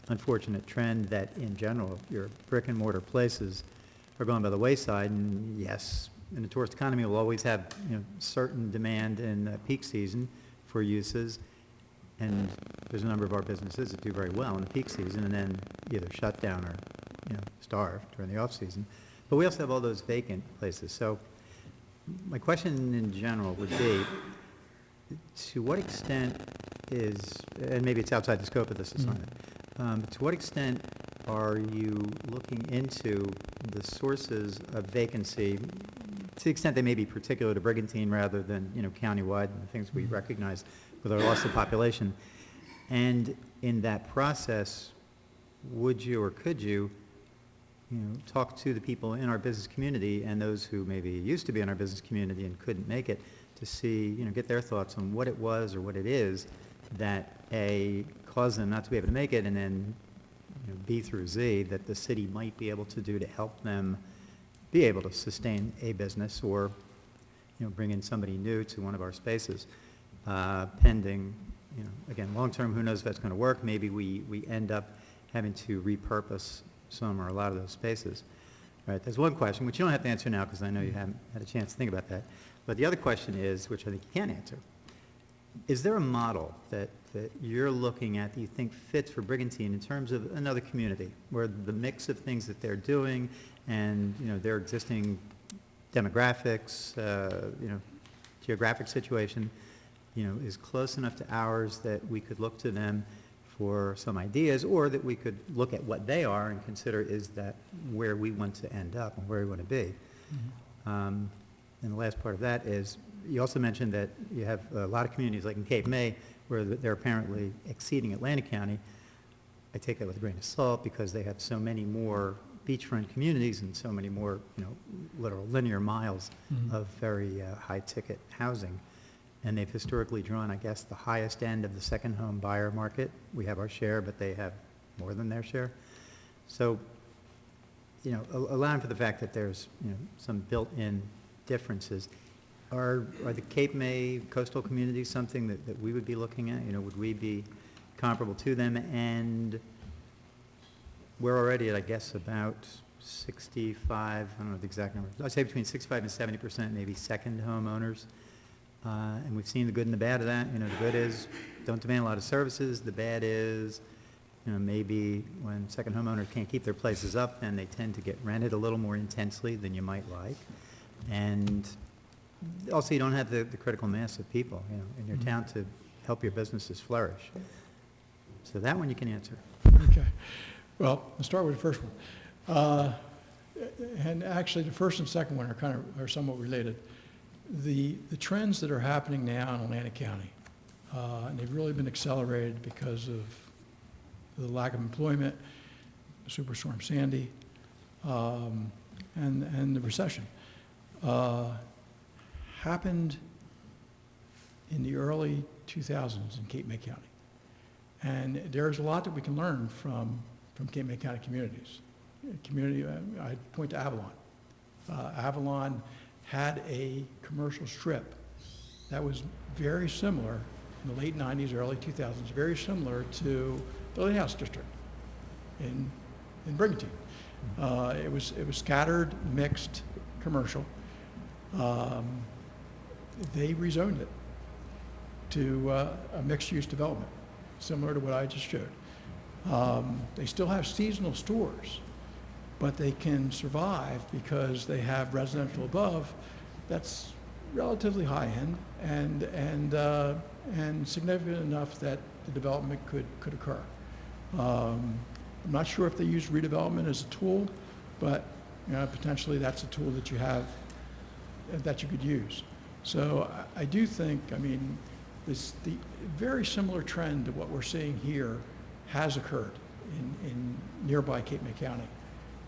[SPEAKER 5] unfortunate trend that in general, your brick and mortar places are going by the wayside. And yes, in the tourist economy, we'll always have, you know, certain demand in peak season for uses. And there's a number of our businesses that do very well in the peak season and then either shut down or, you know, starve during the off season. But we also have all those vacant places. So my question in general would be, to what extent is, and maybe it's outside the scope of this assignment, to what extent are you looking into the sources of vacancy, to the extent they may be particular to Brigantine rather than, you know, countywide and the things we recognize with our loss of population? And in that process, would you or could you, you know, talk to the people in our business community and those who maybe used to be in our business community and couldn't make it, to see, you know, get their thoughts on what it was or what it is that caused them not to be able to make it, and then, you know, B through Z, that the city might be able to do to help them be able to sustain a business or, you know, bring in somebody new to one of our spaces, pending, you know, again, long-term, who knows if that's going to work. Maybe we end up having to repurpose some or a lot of those spaces. All right, there's one question, which you don't have to answer now because I know you haven't had a chance to think about that. But the other question is, which I think you can answer, is there a model that you're looking at that you think fits for Brigantine in terms of another community, where the mix of things that they're doing and, you know, their existing demographics, you know, geographic situation, you know, is close enough to ours that we could look to them for some ideas, or that we could look at what they are and consider, is that where we want to end up and where we want to be? And the last part of that is, you also mentioned that you have a lot of communities, like in Cape May, where they're apparently exceeding Atlantic County. I take that with a grain of salt because they have so many more beachfront communities and so many more, you know, literal linear miles of very high-ticket housing. And they've historically drawn, I guess, the highest end of the second home buyer market. We have our share, but they have more than their share. So, you know, allowing for the fact that there's, you know, some built-in differences, are the Cape May coastal communities something that we would be looking at? You know, would we be comparable to them? And we're already at, I guess, about 65, I don't know the exact number, I'd say between 65 and 70% maybe second homeowners. And we've seen the good and the bad of that. You know, the good is don't demand a lot of services. The bad is, you know, maybe when second homeowners can't keep their places up, then they tend to get rented a little more intensely than you might like. And also, you don't have the critical mass of people, you know, in your town to help your businesses flourish. So that one you can answer.
[SPEAKER 6] Okay. Well, I'll start with the first one. And actually, the first and second one are somewhat related. The trends that are happening now in Atlantic County, and they've really been accelerated because of the lack of employment, Superstorm Sandy, and the recession, happened in the early 2000s in Cape May County. And there's a lot that we can learn from Cape May County communities. I point to Avalon. Avalon had a commercial strip that was very similar in the late 90s, early 2000s, very similar to the Lighthouse District in Brigantine. It was scattered, mixed commercial. They rezoned it to a mixed-use development, similar to what I just showed. They still have seasonal stores, but they can survive because they have residential above that's relatively high-end and significant enough that the development could occur. I'm not sure if they use redevelopment as a tool, but potentially that's a tool that you have that you could use. So I do think, the very similar trend to what we're seeing here has occurred in nearby Cape May County.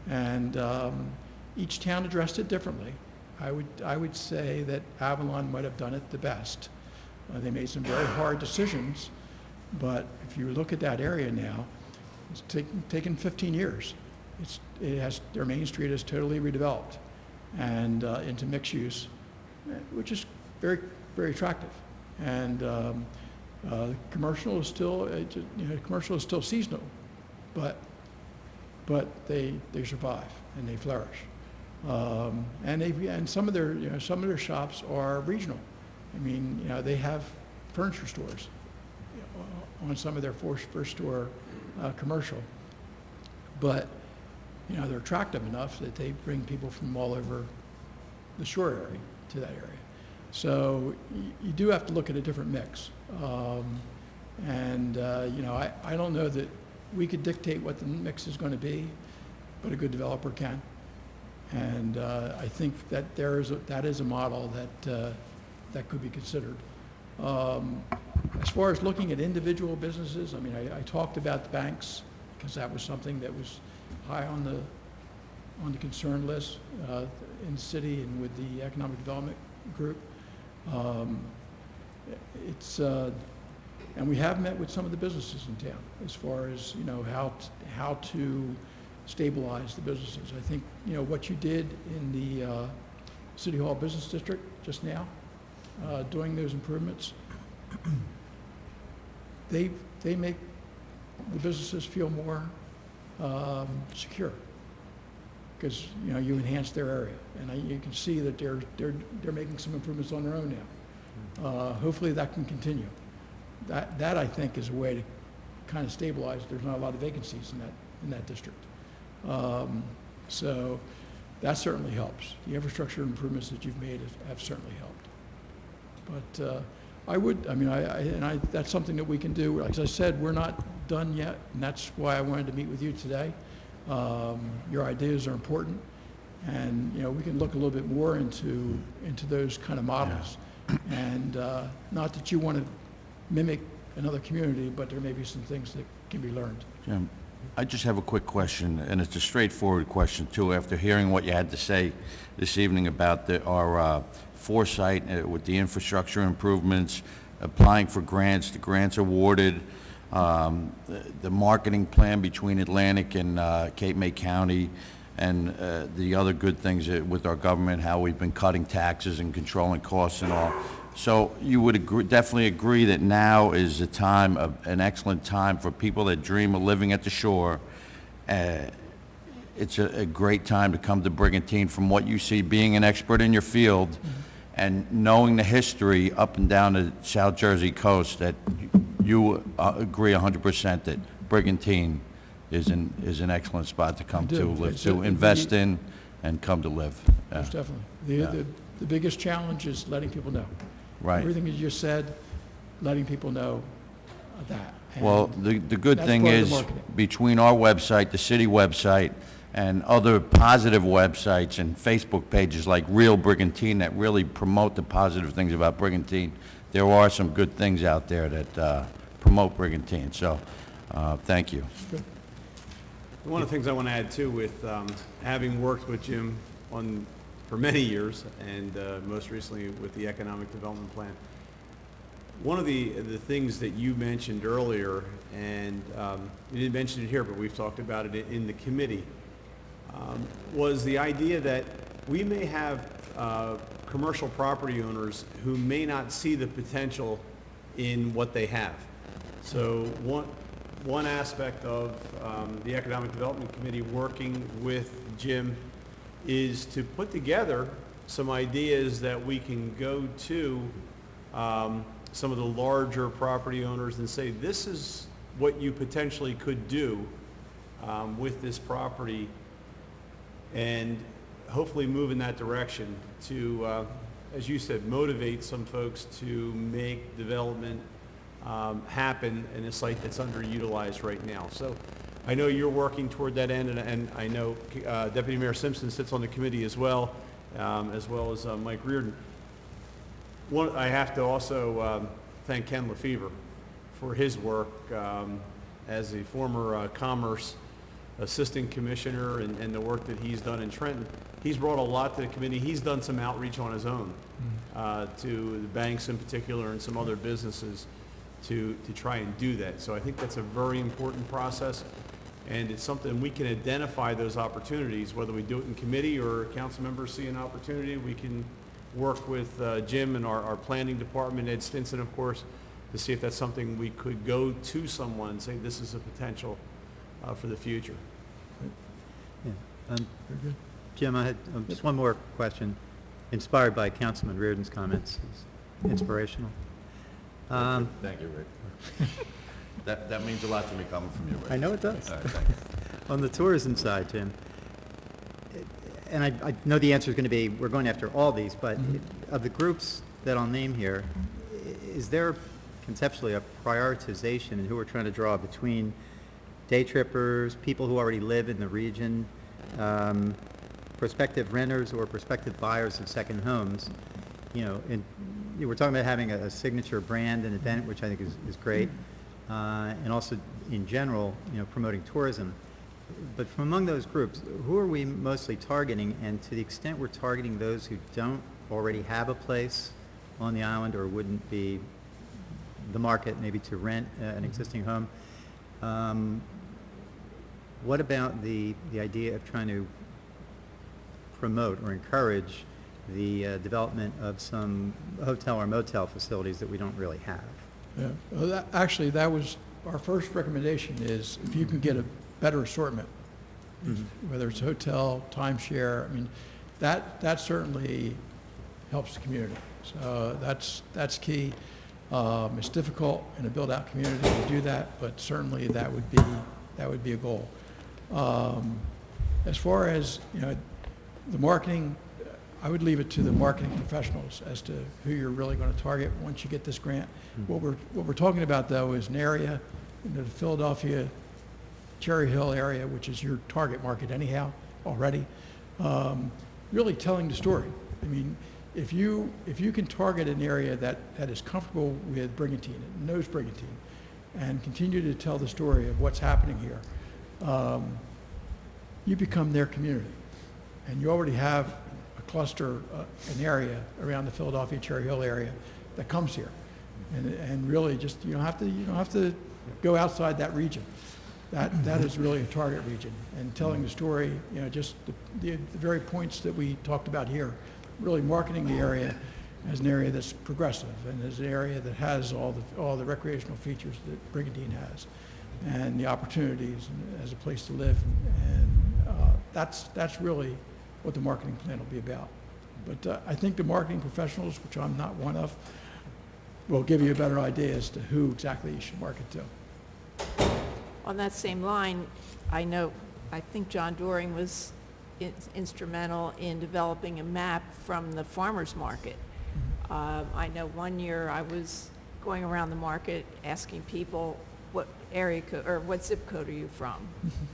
[SPEAKER 6] And each town addressed it differently. I would say that Avalon might have done it the best. They made some very hard decisions, but if you look at that area now, it's taken 15 years. Their main street is totally redeveloped and into mixed use, which is very, very attractive. And commercial is still seasonal, but they survive and they flourish. And some of their shops are regional. They have furniture stores on some of their first store commercial, but they're attractive enough that they bring people from all over the shore area to that area. So you do have to look at a different mix. I don't know that we could dictate what the mix is going to be, but a good developer can. And I think that that is a model that could be considered. As far as looking at individual businesses, I talked about the banks because that was something that was high on the concern list in the city and with the economic development group. And we have met with some of the businesses in town as far as how to stabilize the businesses. I think what you did in the City Hall Business District just now, doing those improvements, they make the businesses feel more secure because you enhance their area, and you can see that they're making some improvements on their own now. Hopefully that can continue. That I think is a way to kind of stabilize. There's not a lot of vacancies in that district. So that certainly helps. The infrastructure improvements that you've made have certainly helped. But that's something that we can do. Like I said, we're not done yet, and that's why I wanted to meet with you today. Your ideas are important, and we can look a little bit more into those kind of models. Yeah. And not that you want to mimic another community, but there may be some things that can be learned.
[SPEAKER 8] Jim, I just have a quick question, and it's a straightforward question too. After hearing what you had to say this evening about our foresight with the infrastructure improvements, applying for grants, the grants awarded, the marketing plan between Atlantic and Cape May County, and the other good things with our government, how we've been cutting taxes and controlling costs and all. So you would definitely agree that now is an excellent time for people that dream of living at the shore. It's a great time to come to Brigantine from what you see, being an expert in your field, and knowing the history up and down the South Jersey coast, that you agree 100% that Brigantine is an excellent spot to come to, live to, invest in, and come to live.
[SPEAKER 6] Most definitely. The biggest challenge is letting people know.
[SPEAKER 8] Right.
[SPEAKER 6] Everything you just said, letting people know that.
[SPEAKER 8] Well, the good
[SPEAKER 7] that's
[SPEAKER 8] thing
[SPEAKER 7] part of the
[SPEAKER 8] is,
[SPEAKER 7] marketing.
[SPEAKER 8] between our website, the city website, and other positive websites and Facebook pages like Real Brigantine that really promote the positive things about Brigantine, there are some good things out there that promote Brigantine, so thank you.
[SPEAKER 1] One of the things I want to add too, with having worked with Jim for many years, and most recently with the Economic Development Plan, one of the things that you mentioned earlier, and you didn't mention it here, but we've talked about it in the committee, was the idea that we may have commercial property owners who may not see the potential in what they have. So one aspect of the Economic Development Committee working with Jim is to put together some ideas that we can go to some of the larger property owners and say, this is what you potentially could do with this property, and hopefully move in that direction to, as you said, motivate some folks to make development happen in a site that's underutilized right now. So I know you're working toward that end, and I know Deputy Mayor Simpson sits on the committee as well as Mike Reardon. I have to also thank Ken Lefevre for his work as a former Commerce Assistant Commissioner, and the work that he's done in Trenton. He's brought a lot to the committee. He's done some outreach on his own to the banks in particular and some other businesses to try and do that. So I think that's a very important process, and it's something we can identify those opportunities, whether we do it in committee or council members see an opportunity. We can work with Jim and our planning department, Ed Stinson, of course, to see if that's something we could go to someone and say, this is a potential for the future.
[SPEAKER 5] Yeah. Jim, I had just one more question, inspired by Councilman Reardon's comments. It's inspirational.
[SPEAKER 8] Thank you, Rick. That means a lot to me coming from you, Rick.
[SPEAKER 5] I know it does.
[SPEAKER 8] All right, thank you.
[SPEAKER 5] On the tourism side, Jim, and I know the answer is going to be, we're going after all these, but of the groups that I'll name here, is there conceptually a prioritization in who we're trying to draw between day trippers, people who already live in the region, prospective renters or prospective buyers of second homes? You know, and we're talking about having a signature brand and event, which I think is great, and also in general, you know, promoting tourism. But from among those groups, who are we mostly targeting? And to the extent we're targeting those who don't already have a place on the island or wouldn't be the market maybe to rent an existing home, what about the idea of trying to promote or encourage the development of some hotel or motel facilities that we don't really have?
[SPEAKER 7] Yeah. Well, actually, that was our first recommendation, is if you can get a better assortment, whether it's hotel, timeshare, I mean, that certainly helps the community. So that's key. It's difficult in a built-out community to do that, but certainly that would be a goal. As far as, you know, the marketing, I would leave it to the marketing professionals as to who you're really going to target once you get this grant. What we're talking about, though, is an area in the Philadelphia, Cherry Hill area, which is your target market anyhow already, really telling the story. I mean, if you can target an area that is comfortable with Brigantine and knows Brigantine, and continue to tell the story of what's happening here, you become their community. And you already have a cluster, an area around the Philadelphia Cherry Hill area that comes here, and really just you don't have to go outside that region. That is really a target region, and telling the story, you know, just the very points that we talked about here, really marketing the area as an area that's progressive and as an area that has all the recreational features that Brigantine has, and the opportunities as a place to live, and that's really what the marketing plan will be about. But I think the marketing professionals, which I'm not one of, will give you a better idea as to who exactly you should market to.
[SPEAKER 9] On that same line, I think John Doring was instrumental in developing a map from the farmers market. I know one year I was going around the market asking people what area code, or what zip code are you from?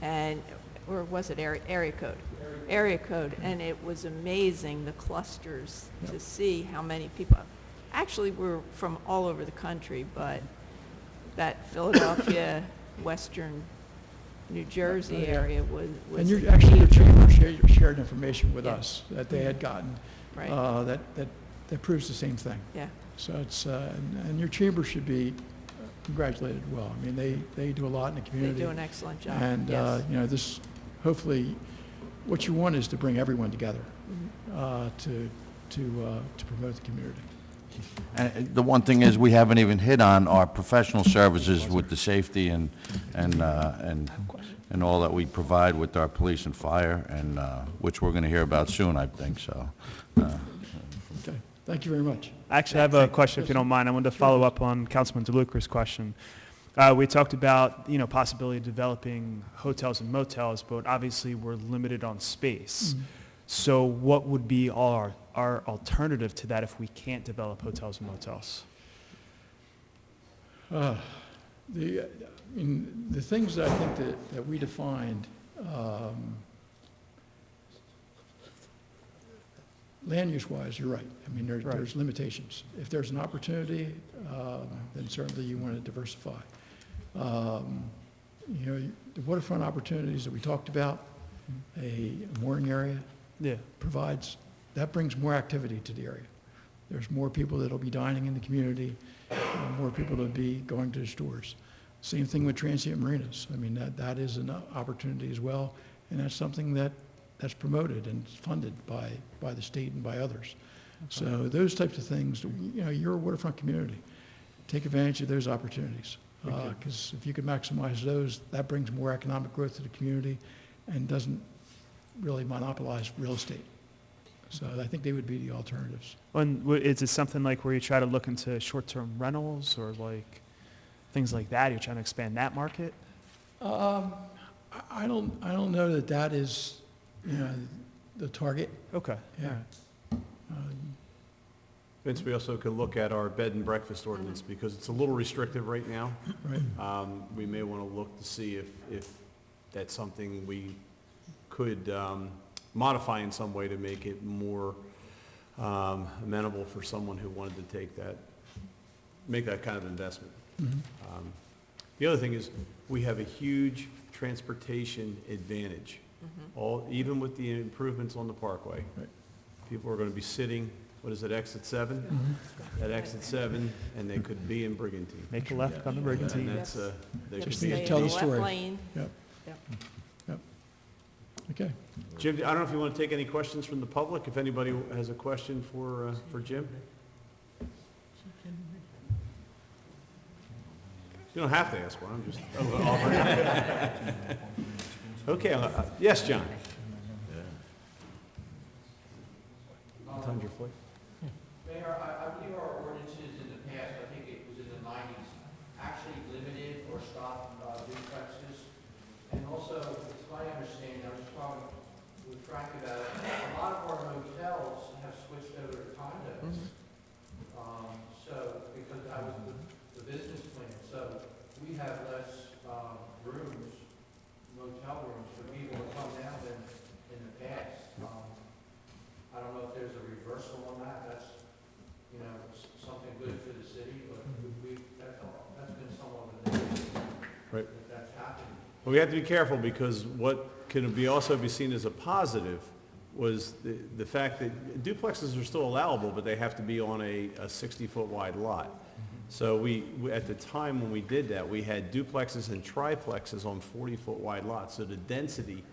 [SPEAKER 9] And, or was it area code? Area code, and it was amazing, the clusters, to see how many people, actually, we're from all over the country, but that Philadelphia, Western New Jersey area was
[SPEAKER 7] And your chamber shared information with
[SPEAKER 9] Yeah.
[SPEAKER 7] us that they had gotten.
[SPEAKER 9] Right.
[SPEAKER 7] That proves the same thing.
[SPEAKER 9] Yeah,
[SPEAKER 7] So it's, and your chamber should be congratulated well. I mean, they do a lot in the
[SPEAKER 9] they
[SPEAKER 7] community.
[SPEAKER 9] do an excellent job,
[SPEAKER 7] And,
[SPEAKER 9] yes.
[SPEAKER 7] you know, this, hopefully, what you want is to bring everyone together to promote the community.
[SPEAKER 8] And the one thing is, we haven't even hit on our professional services with the safety and all that we provide with our police and fire, and, which we're gonna hear about soon, I think, so.
[SPEAKER 7] Okay, thank you very much.
[SPEAKER 2] Actually, I have a question, if you don't mind. I wanted to follow up on Councilman DeLucre's question. We talked about, you know, possibility of developing hotels and motels, but obviously we're limited on space. So what would be our alternative to that if we can't develop hotels and motels?
[SPEAKER 7] I mean, the things that I think that we defined, land use wise, you're right. I mean,
[SPEAKER 2] Right.
[SPEAKER 7] there's limitations. If there's an opportunity, then certainly you want to diversify. You know, the waterfront opportunities that we talked about, a mooring area
[SPEAKER 2] Yeah.
[SPEAKER 7] provides, that brings more activity to the area. There's more people that'll be dining in the community, more people that'll be going to the stores. Same thing with transient marinas. I mean, that is an opportunity as well, and that's something that's promoted and funded by the state and by others. So those types of things, you know, you're a waterfront community. Take advantage of those opportunities, because if you can maximize those, that brings more economic growth to the community and doesn't really monopolize real estate. So I think they would be the alternatives.
[SPEAKER 2] And is it something like where you try to look into short-term rentals or like things like that? You're trying to expand that market?
[SPEAKER 7] I don't know that is, you know, the target.
[SPEAKER 2] Okay.
[SPEAKER 7] Yeah.
[SPEAKER 2] All right.
[SPEAKER 1] Vince, we also could look at our bed and breakfast ordinance, because it's a little restrictive right now.
[SPEAKER 7] Right.
[SPEAKER 1] We may want to look to see if that's something we could modify in some way to make it more amenable for someone who wanted to make that kind of investment. The other thing is, we have a huge transportation advantage. Even with the improvements on the Parkway.
[SPEAKER 7] Right.
[SPEAKER 1] People are going to be sitting, what is it, exit 7? At exit 7, and they could be in Brigantine.
[SPEAKER 2] Make a left on the Brigantine.
[SPEAKER 1] And that's, they
[SPEAKER 9] They
[SPEAKER 1] could
[SPEAKER 7] Just
[SPEAKER 1] be.
[SPEAKER 7] need to
[SPEAKER 9] stay in
[SPEAKER 7] tell
[SPEAKER 9] the
[SPEAKER 7] the
[SPEAKER 9] left
[SPEAKER 7] story.
[SPEAKER 9] lane.
[SPEAKER 7] Yep.
[SPEAKER 9] Yep.
[SPEAKER 7] Yep. Okay.
[SPEAKER 1] Jim, I don't know if you want to take any questions from the public, if anybody has a question for Jim? You don't have to ask one, I'm just offering. Okay, yes, John? Time's your flight.
[SPEAKER 10] Mayor, I believe our ordinances in the past, I think it was in the 90s, actually limited or stopped duplexes. And also, it's my understanding, I was just talking with Frank about it, a lot of our hotels have switched over to condos. So, because that was the business plan, so we have less rooms, motel rooms for people to come now than in the past. I don't know if there's a reversal on that, that's, you know, something good for the city, but that's been somewhat of a negative.
[SPEAKER 1] Right.
[SPEAKER 10] That's happened.
[SPEAKER 1] Well, we have to be careful, because what can also be seen as a positive was the fact that duplexes are still allowable, but they have to be on a 60-foot wide lot. So we, at the time when we did that, we had duplexes and triplexes on 40-foot wide lots. So the density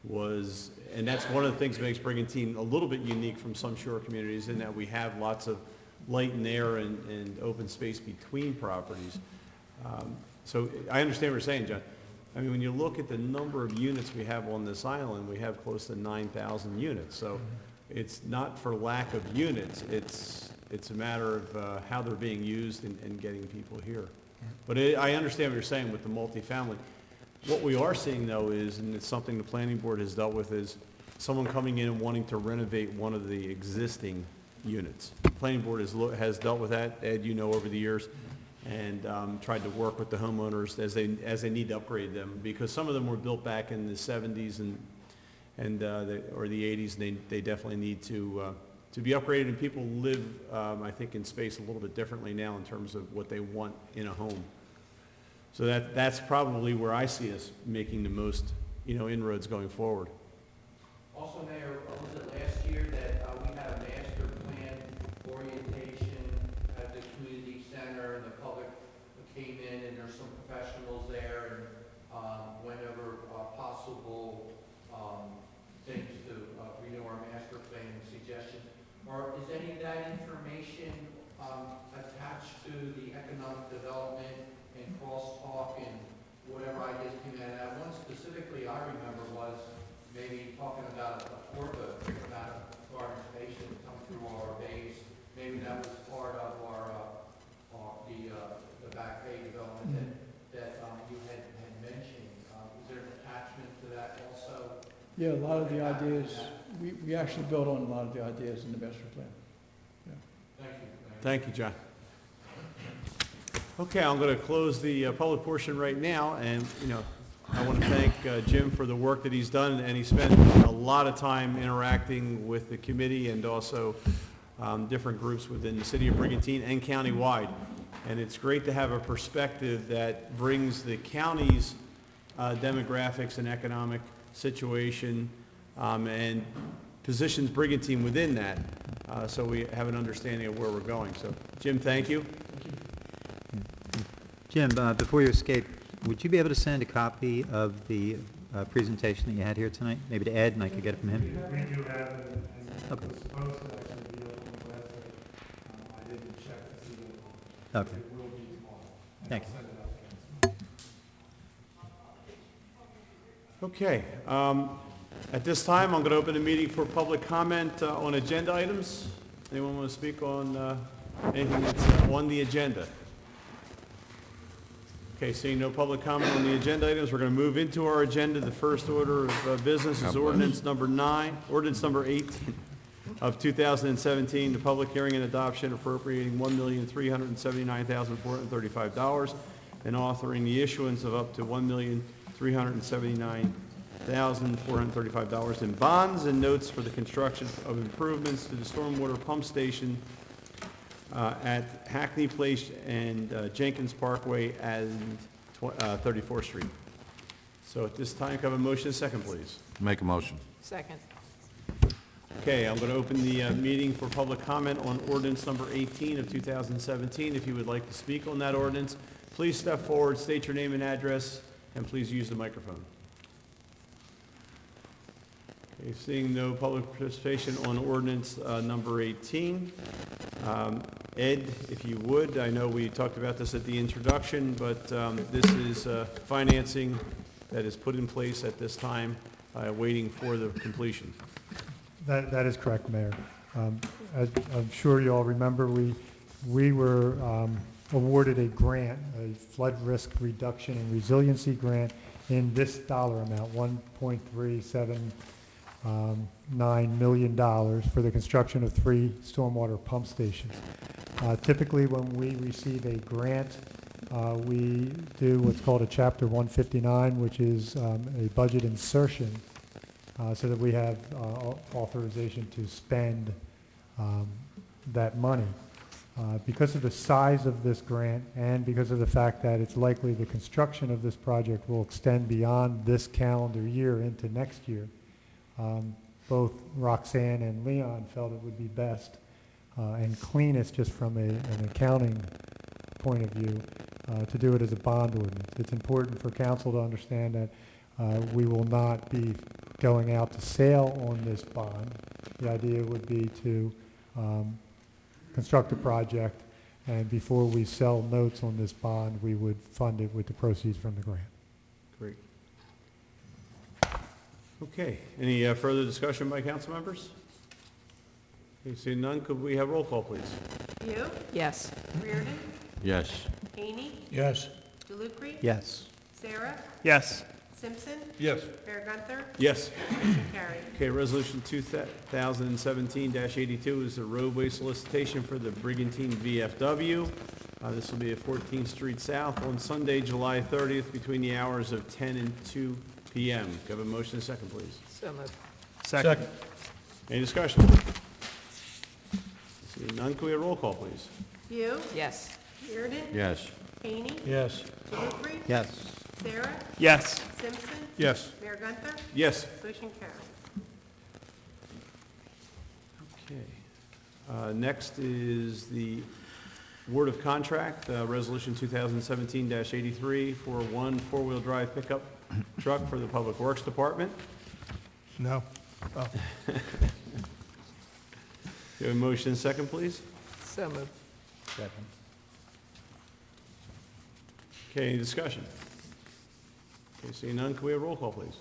[SPEAKER 1] was, and that's one of the things that makes Brigantine a little bit unique from some shore communities, in that we have lots of light and air and open space between properties. So I understand what you're saying, John. I mean, when you look at the number of units we have on this island, we have close to 9,000 units. So it's not for lack of units, it's a matter of how they're being used and getting people here. But I understand what you're saying with the multifamily. What we are seeing, though, is, and it's something the planning board has dealt with, is someone coming in and wanting to renovate one of the existing units. The planning board has dealt with that, Ed, you know, over the years. and tried to work with the homeowners as they need to upgrade them, because some of them were built back in the 70s or the 80s, and they definitely need to be upgraded, and people live, I think, in space a little bit differently now in terms of what they want in a home. So that's probably where I see us making the most, inroads going forward.
[SPEAKER 10] Also, Mayor, was it last year that we had a master plan orientation at the community center, and the public came in, and there's some professionals there, and whenever possible, things to renew our master plan and suggestions. Or is any of that information attached to the economic development and crosstalk and whatever ideas came out of that? One specifically I remember was maybe talking about a portable amount of foreign station coming through our bays. Maybe that was part of the back bay development that you had mentioned. Is there an attachment to that also?
[SPEAKER 7] Yeah, a lot of the ideas, we actually built on a lot of the ideas in the master plan.
[SPEAKER 10] Thank you.
[SPEAKER 1] Thank you, John. Okay, I'm going to close the public portion right now, and, I want to thank Jim for the work that he's done, and he spent a lot of time interacting with the committee and also different groups within the city of Brigantine and countywide. And it's great to have a perspective that brings the county's demographics and economic situation and positions Brigantine within that, so we have an understanding of where we're going. So, Jim, thank you.
[SPEAKER 5] Jim, before you escape, would you be able to send a copy of the presentation that you had here tonight, maybe to Ed, and I could get it from him?
[SPEAKER 11] We do have it, and
[SPEAKER 5] Okay.
[SPEAKER 11] it was supposed to actually be open on the website. I didn't check to see it.
[SPEAKER 5] Okay.
[SPEAKER 11] It will be tomorrow. And
[SPEAKER 5] Thank
[SPEAKER 11] I'll
[SPEAKER 5] you.
[SPEAKER 11] send it out again.
[SPEAKER 1] Okay. At this time, I'm going to open the meeting for public comment on agenda items. Anyone want to speak on anything that's on the agenda? Okay, seeing no public comment on the agenda items, we're going to move into our agenda. The first order of business is ordinance number 18 of 2017, the public hearing and adoption appropriating $1,379,435 and authoring the issuance of up to $1,379,435 in bonds and notes for the construction of improvements to the stormwater pump station at Hackney Place and Jenkins Parkway and 34th Street. So at this time, can I have a motion and a second, please?
[SPEAKER 8] Make a motion.
[SPEAKER 9] Second.
[SPEAKER 1] Okay, I'm going to open the meeting for public comment on ordinance number 18 of 2017. If you would like to speak on that ordinance, please step forward, state your name and address, and please use the microphone. Okay, seeing no public participation on ordinance number 18. Ed, if you would, I know we talked about this at the introduction, but this is financing that is put in place at this time, waiting for the completion.
[SPEAKER 11] That is correct, Mayor. As I'm sure you all remember, we were awarded a grant, a flood risk reduction and resiliency grant in this dollar amount, $1.379 million for the construction of 3 stormwater pump stations. Typically, when we receive a grant, we do what's called a Chapter 159, which is a budget insertion, so that we have authorization to spend that money. Because of the size of this grant and because of the fact that it's likely the construction of this project will extend beyond this calendar year into next year, both Roxanne and Leon felt it would be best and cleanest just from an accounting point of view to do it as a bond ordinance. It's important for council to understand that we will not be going out to sale on this bond. The idea would be to construct a project, and before we sell notes on this bond, we would fund it with the proceeds from the grant.
[SPEAKER 1] Great. Okay, any further discussion by council members? Okay, seeing none, could we have roll call, please?
[SPEAKER 4] View,
[SPEAKER 9] Yes.
[SPEAKER 4] Reardon,
[SPEAKER 8] Yes.
[SPEAKER 4] Haney,
[SPEAKER 3] Yes.
[SPEAKER 4] DeLucre,
[SPEAKER 5] Yes.
[SPEAKER 4] Sarah,
[SPEAKER 2] Yes.
[SPEAKER 4] Simpson,
[SPEAKER 3] Yes.
[SPEAKER 4] Mayor Gunther,
[SPEAKER 1] Yes.
[SPEAKER 4] motion carried.
[SPEAKER 1] Okay, resolution 2017-82 is a roadway solicitation for the Brigantine VFW. This will be at 14th Street South on Sunday, July 30th, between the hours of 10 and 2 p.m. Can I have a motion and a second, please?
[SPEAKER 9] So moved.
[SPEAKER 2] Second.
[SPEAKER 1] Any discussion? Seeing none, can we have a roll call, please?
[SPEAKER 4] View,
[SPEAKER 9] Yes.
[SPEAKER 4] Reardon.
[SPEAKER 8] Yes.
[SPEAKER 4] Haney.
[SPEAKER 3] Yes.
[SPEAKER 4] Dulugri.
[SPEAKER 5] Yes.
[SPEAKER 4] Sarah.
[SPEAKER 2] Yes.
[SPEAKER 4] Simpson.
[SPEAKER 3] Yes.
[SPEAKER 4] Mayor Gunther.
[SPEAKER 1] Yes.
[SPEAKER 4] Motion carried.
[SPEAKER 1] Okay. Next is the award of contract, Resolution 2017-83 for one four-wheel drive pickup truck for the Public Works Department.
[SPEAKER 3] No. Oh.
[SPEAKER 1] Do you have a motion and second, please?
[SPEAKER 9] So moved.
[SPEAKER 5] Second.
[SPEAKER 1] Okay, any discussion? Okay, seeing none, can we have a roll call, please?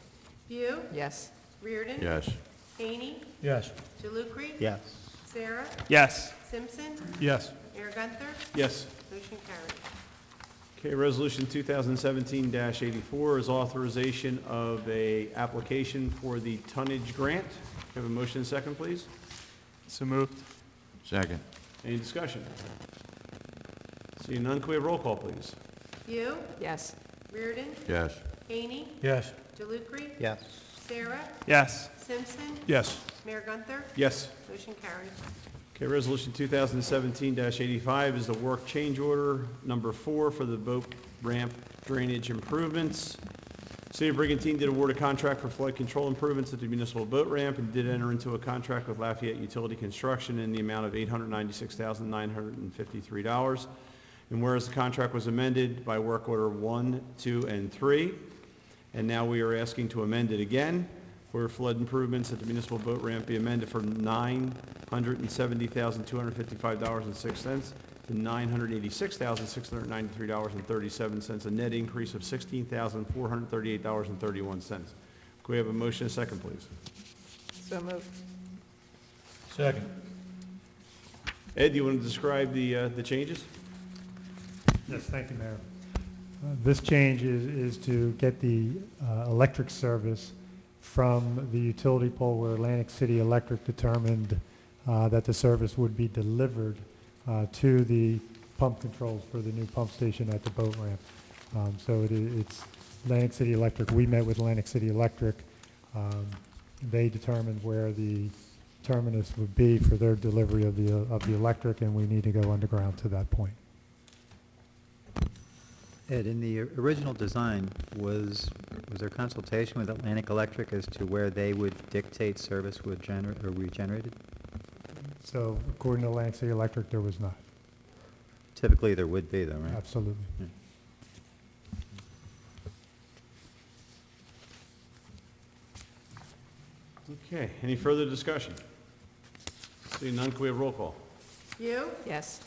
[SPEAKER 4] View,
[SPEAKER 9] Yes.
[SPEAKER 4] Reardon.
[SPEAKER 8] Yes.
[SPEAKER 4] Haney.
[SPEAKER 3] Yes.
[SPEAKER 4] Dulugri.
[SPEAKER 5] Yes.
[SPEAKER 4] Sarah.
[SPEAKER 2] Yes.
[SPEAKER 4] Simpson.
[SPEAKER 3] Yes.
[SPEAKER 4] Mayor Gunther.
[SPEAKER 1] Yes.
[SPEAKER 4] Motion carried.
[SPEAKER 1] Okay, Resolution 2017-84 is authorization of a application for the tonnage grant. Can I have a motion and second, please?
[SPEAKER 2] So moved.
[SPEAKER 8] Second.
[SPEAKER 1] Any discussion? Seeing none, can we have a roll call, please?
[SPEAKER 4] View,
[SPEAKER 9] Yes.
[SPEAKER 4] Reardon.
[SPEAKER 8] Yes.
[SPEAKER 4] Haney.
[SPEAKER 3] Yes.
[SPEAKER 4] Dulugri.
[SPEAKER 5] Yes.
[SPEAKER 4] Sarah.
[SPEAKER 2] Yes.
[SPEAKER 4] Simpson.
[SPEAKER 3] Yes.
[SPEAKER 4] Mayor Gunther.
[SPEAKER 1] Yes.
[SPEAKER 4] Motion carried.
[SPEAKER 1] Okay, Resolution 2017-85 is the work change order number 4 for the boat ramp drainage improvements. City of Brigantine did award a contract for flood control improvements at the municipal boat ramp and did enter into a contract with Lafayette Utility Construction in the amount of $896,953. And whereas the contract was amended by work order 1, 2, and 3, and now we are asking to amend it again, where flood improvements at the municipal boat ramp be amended from $970,255.06 to $986,693.37, a net increase of $16,438.31. Can we have a motion and a second, please?
[SPEAKER 9] So moved.
[SPEAKER 3] Second.
[SPEAKER 1] Ed, do you want to describe the changes?
[SPEAKER 11] Yes, thank you, Mayor. This change is to get the electric service from the utility pole where Atlantic City Electric determined that the service would be delivered to the pump controls for the new pump station at the boat ramp. So it's Atlantic City Electric. We met with Atlantic City Electric. They determined where the terminus would be for their delivery of the electric, and we need to go underground to that point.
[SPEAKER 5] Ed, in the original design, was there consultation with Atlantic Electric as to where they would dictate service would generate or regenerated?
[SPEAKER 11] So according to Atlantic City Electric, there was not.
[SPEAKER 5] Typically, there would be, though, right?
[SPEAKER 11] Absolutely.
[SPEAKER 5] Yeah.
[SPEAKER 1] Okay, any further discussion? Seeing none, can we have roll call?
[SPEAKER 4] View,
[SPEAKER 9] Yes.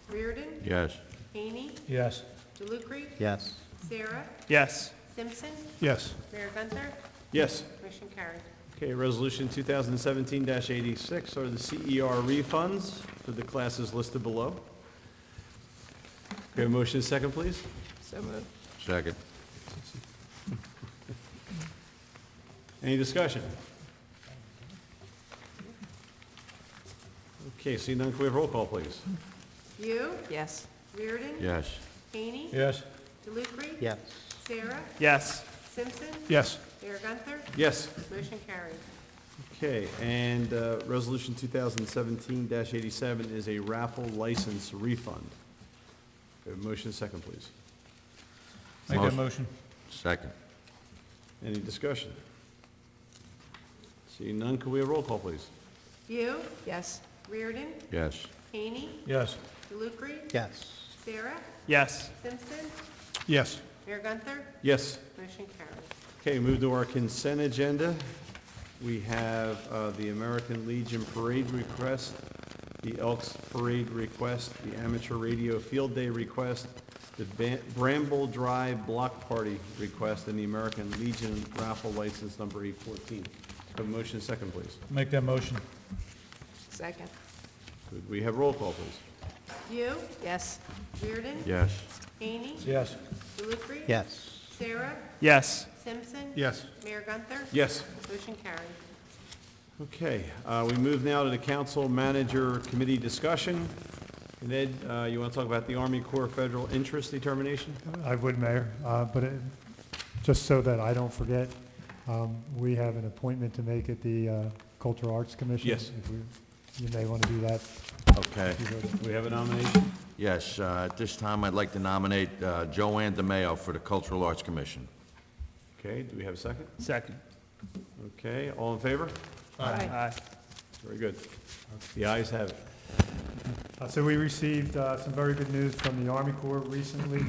[SPEAKER 4] Reardon.
[SPEAKER 8] Yes.
[SPEAKER 4] Haney.
[SPEAKER 3] Yes.
[SPEAKER 4] Dulugri.
[SPEAKER 5] Yes.
[SPEAKER 4] Sarah.
[SPEAKER 2] Yes.
[SPEAKER 4] Simpson.
[SPEAKER 3] Yes.
[SPEAKER 4] Mayor Gunther.
[SPEAKER 1] Yes.
[SPEAKER 4] Motion carried.
[SPEAKER 1] Okay, Resolution 2017-86 are the CER refunds for the classes listed below. Can we have a motion and a second, please?
[SPEAKER 9] So moved.
[SPEAKER 8] Second.
[SPEAKER 1] Any discussion? Okay, seeing none, can we have roll call, please?
[SPEAKER 4] View,
[SPEAKER 9] Yes.
[SPEAKER 4] Reardon.
[SPEAKER 8] Yes.
[SPEAKER 4] Haney.
[SPEAKER 3] Yes.
[SPEAKER 4] Dulugri.
[SPEAKER 5] Yes.
[SPEAKER 4] Sarah.
[SPEAKER 2] Yes.
[SPEAKER 4] Simpson.
[SPEAKER 3] Yes.
[SPEAKER 4] Mayor Gunther.
[SPEAKER 1] Yes.
[SPEAKER 4] Motion carried.
[SPEAKER 1] Okay, and Resolution 2017-87 is a raffle license refund. Can we have a motion and a second, please?
[SPEAKER 3] Make that motion.
[SPEAKER 8] Second.
[SPEAKER 1] Any discussion? Seeing none, can we have roll call, please?
[SPEAKER 4] View,
[SPEAKER 9] Yes.
[SPEAKER 4] Reardon.
[SPEAKER 8] Yes.
[SPEAKER 4] Haney.
[SPEAKER 3] Yes.
[SPEAKER 4] Dulugri.
[SPEAKER 5] Yes.
[SPEAKER 4] Sarah.
[SPEAKER 2] Yes.
[SPEAKER 4] Simpson.
[SPEAKER 3] Yes.
[SPEAKER 4] Mayor Gunther.
[SPEAKER 1] Yes.
[SPEAKER 4] Motion carried.
[SPEAKER 1] Okay, move to our consent agenda. We have the American Legion Parade request, the Elks Parade request, the Amateur Radio Field Day request, the Bramble Drive Block Party request, and the American Legion raffle license number 814. Have a motion second, please.
[SPEAKER 3] Make that motion.
[SPEAKER 9] Second.
[SPEAKER 1] Could we have roll call, please?
[SPEAKER 4] View,
[SPEAKER 9] Yes.
[SPEAKER 4] Reardon.
[SPEAKER 8] Yes.
[SPEAKER 4] Haney.
[SPEAKER 3] Yes.
[SPEAKER 4] Dulugri.
[SPEAKER 5] Yes.
[SPEAKER 4] Sarah.
[SPEAKER 2] Yes.
[SPEAKER 4] Simpson.
[SPEAKER 3] Yes.
[SPEAKER 4] Mayor Gunther.
[SPEAKER 1] Yes.
[SPEAKER 4] Motion carried.
[SPEAKER 1] Okay, we move now to the council manager committee discussion. And Ed, you want to talk about the Army Corps Federal Interest Determination?
[SPEAKER 11] I would, Mayor, but just so that I don't forget, we have an appointment to make at the Cultural Arts Commission.
[SPEAKER 1] Yes.
[SPEAKER 11] You may want to do that.
[SPEAKER 8] Okay.
[SPEAKER 1] We have a nomination?
[SPEAKER 8] Yes, at this time, I'd like to nominate Joanne DeMayo for the Cultural Arts Commission.
[SPEAKER 1] Okay, do we have a second?
[SPEAKER 2] Second.
[SPEAKER 1] Okay, all in favor?
[SPEAKER 2] Aye.
[SPEAKER 1] Very good. The ayes have it.
[SPEAKER 11] So we received some very good news from the Army Corps recently.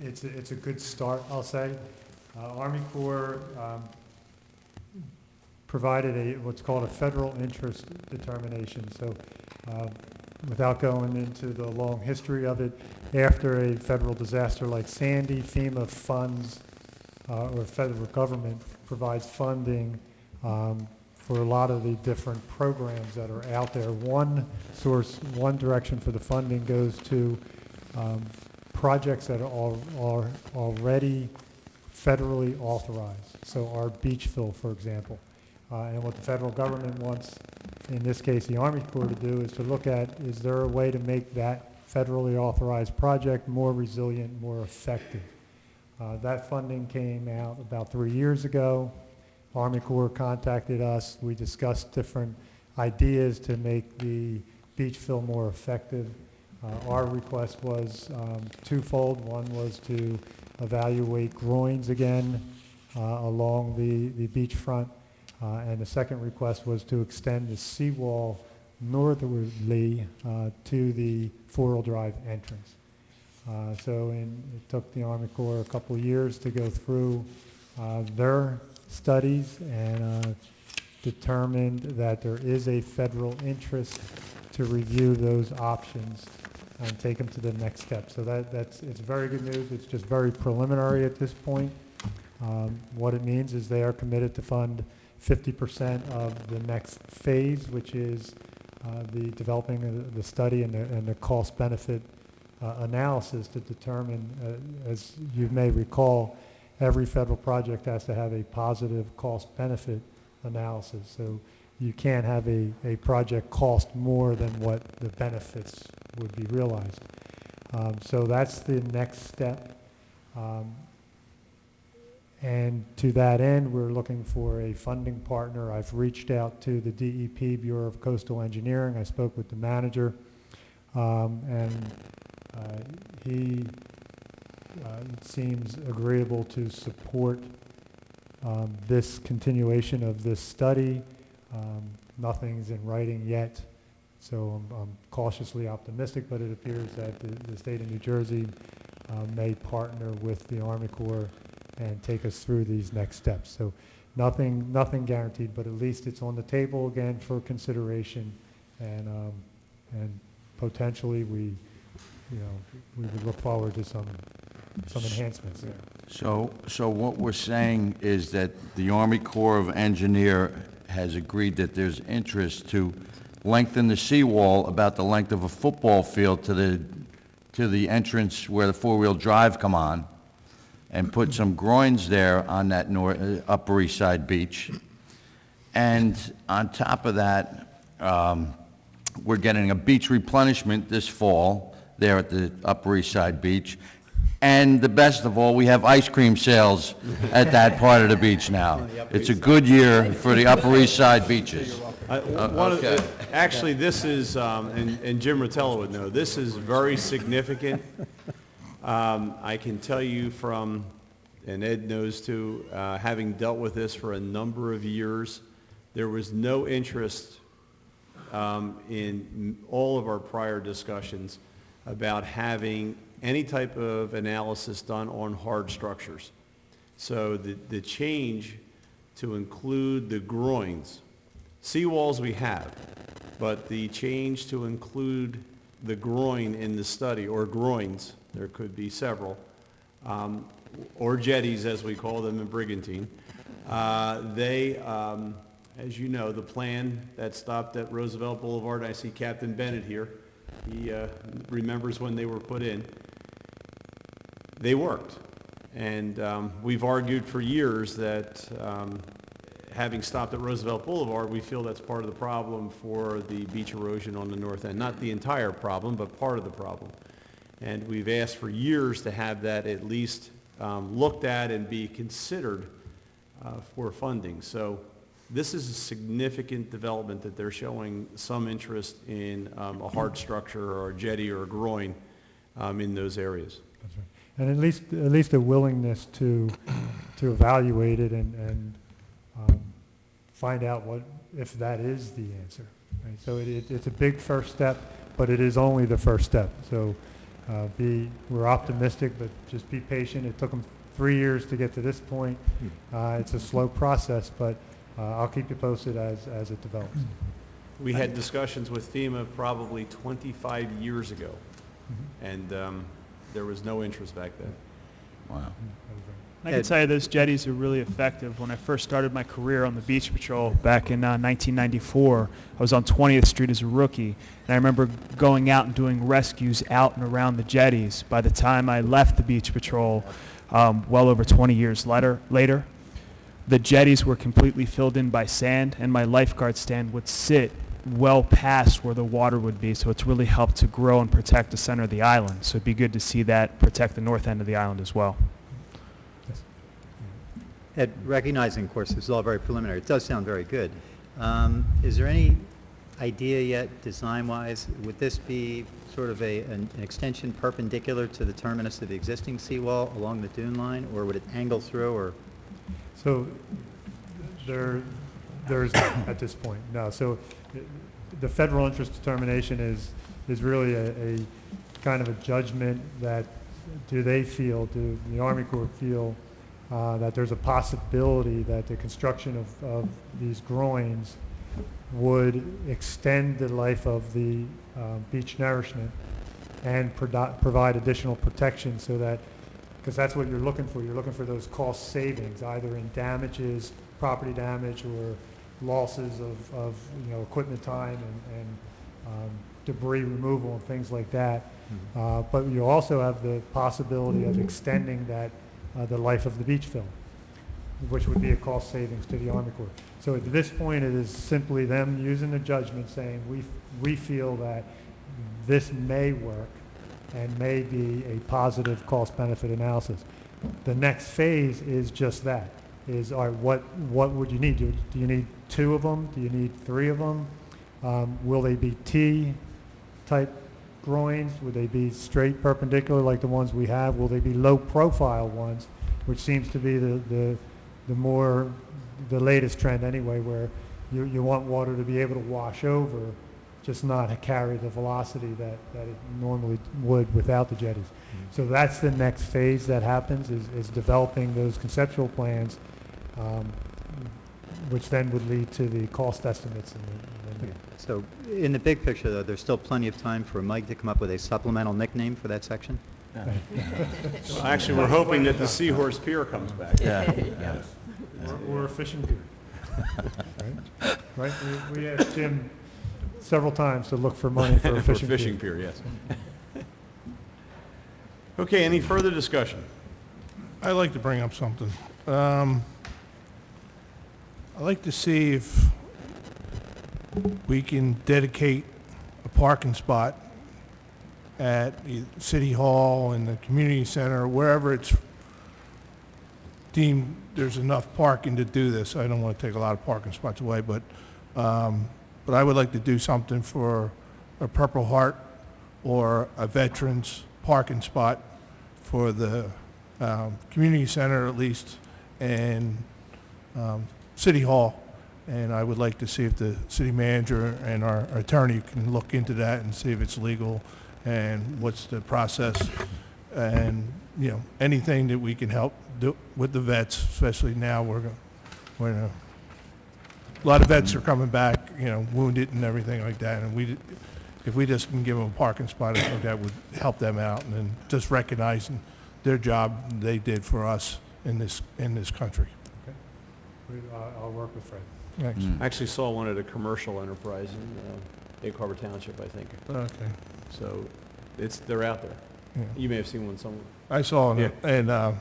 [SPEAKER 11] It's a good start, I'll say. Army Corps provided what's called a federal interest determination. So without going into the long history of it, after a federal disaster like Sandy, FEMA funds, or federal government provides funding for a lot of the different programs that are out there. One direction for the funding goes to projects that are already federally authorized. So our beach fill, for example. And what the federal government wants, in this case the Army Corps, to do is to look at, is there a way to make that federally authorized project more resilient, more effective? That funding came out about 3 years ago. Army Corps contacted us. We discussed different ideas to make the beach fill more effective. Our request was twofold. One was to evaluate groins again along the beachfront. And the second request was to extend the seawall northerly to the four-wheel drive entrance. It took the Army Corps a couple of years to go through their studies and determined that there is a federal interest to review those options and take them to the next step. So it's very good news. It's just very preliminary at this point. What it means is they are committed to fund 50% of the next phase, which is the developing of the study and the cost-benefit analysis to determine, as you may recall, every federal project has to have a positive cost-benefit analysis. So you can't have a project cost more than what the benefits would be realized. So that's the next step. And to that end, we're looking for a funding partner. I've reached out to the DEP, Bureau of Coastal Engineering. I spoke with the manager, and he seems agreeable to support this continuation of this study. Nothing's in writing yet, so I'm cautiously optimistic, but it appears that the state of New Jersey may partner with the Army Corps and take us through these next steps. So nothing guaranteed, but at least it's on the table again for consideration, and potentially we would look forward to some enhancements there.
[SPEAKER 8] So what we're saying is that the Army Corps of Engineer has agreed that there's interest to lengthen the seawall about the length of a football field to the entrance where the four-wheel drive come on, and put some groins there on that Upper East Side beach. And on top of that, we're getting a beach replenishment this fall there at the Upper East Side beach. And the best of all, we have ice cream sales at that part of the beach now. It's a good year for the Upper East Side beaches.
[SPEAKER 1] Actually, this is, and Jim Rotella would know, this is very significant. I can tell you from, and Ed knows too, having dealt with this for a number of years, there was no interest in all of our prior discussions about having any type of analysis done on hard structures. So the change to include the groins, seawalls we have, but the change to include the groin in the study, or groins, there could be several, or jetties as we call them in Brigantine. As you know, the plan that stopped at Roosevelt Boulevard, I see Captain Bennett here. He remembers when they were put in. They worked. And we've argued for years that having stopped at Roosevelt Boulevard, we feel that's part of the problem for the beach erosion on the north end. Not the entire problem, but part of the problem. And we've asked for years to have that at least looked at and be considered for funding. So this is a significant development that they're showing some interest in a hard structure or a jetty or a groin in those areas.
[SPEAKER 11] That's right. And at least a willingness to evaluate it and find out if that is the answer. Right? So it's a big first step, but it is only the first step. So we're optimistic, but just be patient. It took them 3 years to get to this point. It's a slow process, but I'll keep you posted as it develops.
[SPEAKER 1] We had discussions with FEMA probably 25 years ago, and there was no interest back then.
[SPEAKER 8] Wow.
[SPEAKER 2] I can tell you those jetties are really effective. When I first started my career on the Beach Patrol back in 1994, I was on 20th Street as a rookie, and I remember going out and doing rescues out and around the jetties. By the time I left the Beach Patrol, well over 20 years later, the jetties were completely filled in by sand, and my lifeguard stand would sit well past where the water would be, so it's really helped to grow and protect the center of the island. So it'd be good to see that protect the north end of the island as well.
[SPEAKER 5] Ed, recognizing, of course, this is all very preliminary, it does sound very good. Is there any idea yet, design-wise, would this be sort of an extension perpendicular to the terminus of the existing seawall along the dune line, or would it angle through, or?
[SPEAKER 11] So there's at this point, no. So the federal interest determination is really a kind of a judgment that do the Army Corps feel that there's a possibility that the construction of these groins would extend the life of the beach nourishment and provide additional protection, so that, because that's what you're looking for those cost savings, either in damages, property damage, or losses of equipment time and debris removal and things like that. But you also have the possibility of extending that the life of the beach film, which would be a cost savings to the Army Corps. So at this point, it is simply them using the judgment, saying we feel that this may work and may be a positive cost-benefit analysis. The next phase is just that. Is, all right, what would you need? Do you need 2 of them? Do you need 3 of them? Will they be T-type groins? Would they be straight perpendicular like the ones we have? Will they be low-profile ones, which seems to be the latest trend anyway, where you want water to be able to wash over, just not carry the velocity that it normally would without the jetties. So that's the next phase that happens, is developing those conceptual plans, which then would lead to the cost estimates.
[SPEAKER 5] So in the big picture, though, there's still plenty of time for Mike to come up with a supplemental nickname for that section?
[SPEAKER 1] Well, actually, we're hoping that the Seahorse Pier comes back.
[SPEAKER 11] Or a fishing pier. Right? We asked Jim several times to look for money for a
[SPEAKER 1] For
[SPEAKER 11] fishing pier.
[SPEAKER 1] pier, yes. Okay, any further discussion?
[SPEAKER 3] I'd like to bring up something. I'd like to see if we can dedicate a parking spot at the City Hall and the community center, wherever it's deemed there's enough parking to do this. I don't want to take a lot of parking spots away, but I would like to do something for a Purple Heart or a veterans parking spot for the community center at least, and City Hall. And I would like to see if the city manager and our attorney can look into that and see if it's legal and what's the process, and anything that we can help do with the vets, especially now when a lot of vets are coming back, wounded and everything like that, and if we just can give them a parking spot, I think that would help them out, and then just recognizing their job they did for us in this country.
[SPEAKER 11] I'll work with Fred.
[SPEAKER 3] Thanks.
[SPEAKER 1] I actually saw one at a commercial enterprise in Egg Harbor Township, I think.
[SPEAKER 3] Okay.
[SPEAKER 1] So they're out there.
[SPEAKER 3] Yeah.
[SPEAKER 1] You may have seen one somewhere.
[SPEAKER 3] I saw it,
[SPEAKER 1] Yeah.
[SPEAKER 3] and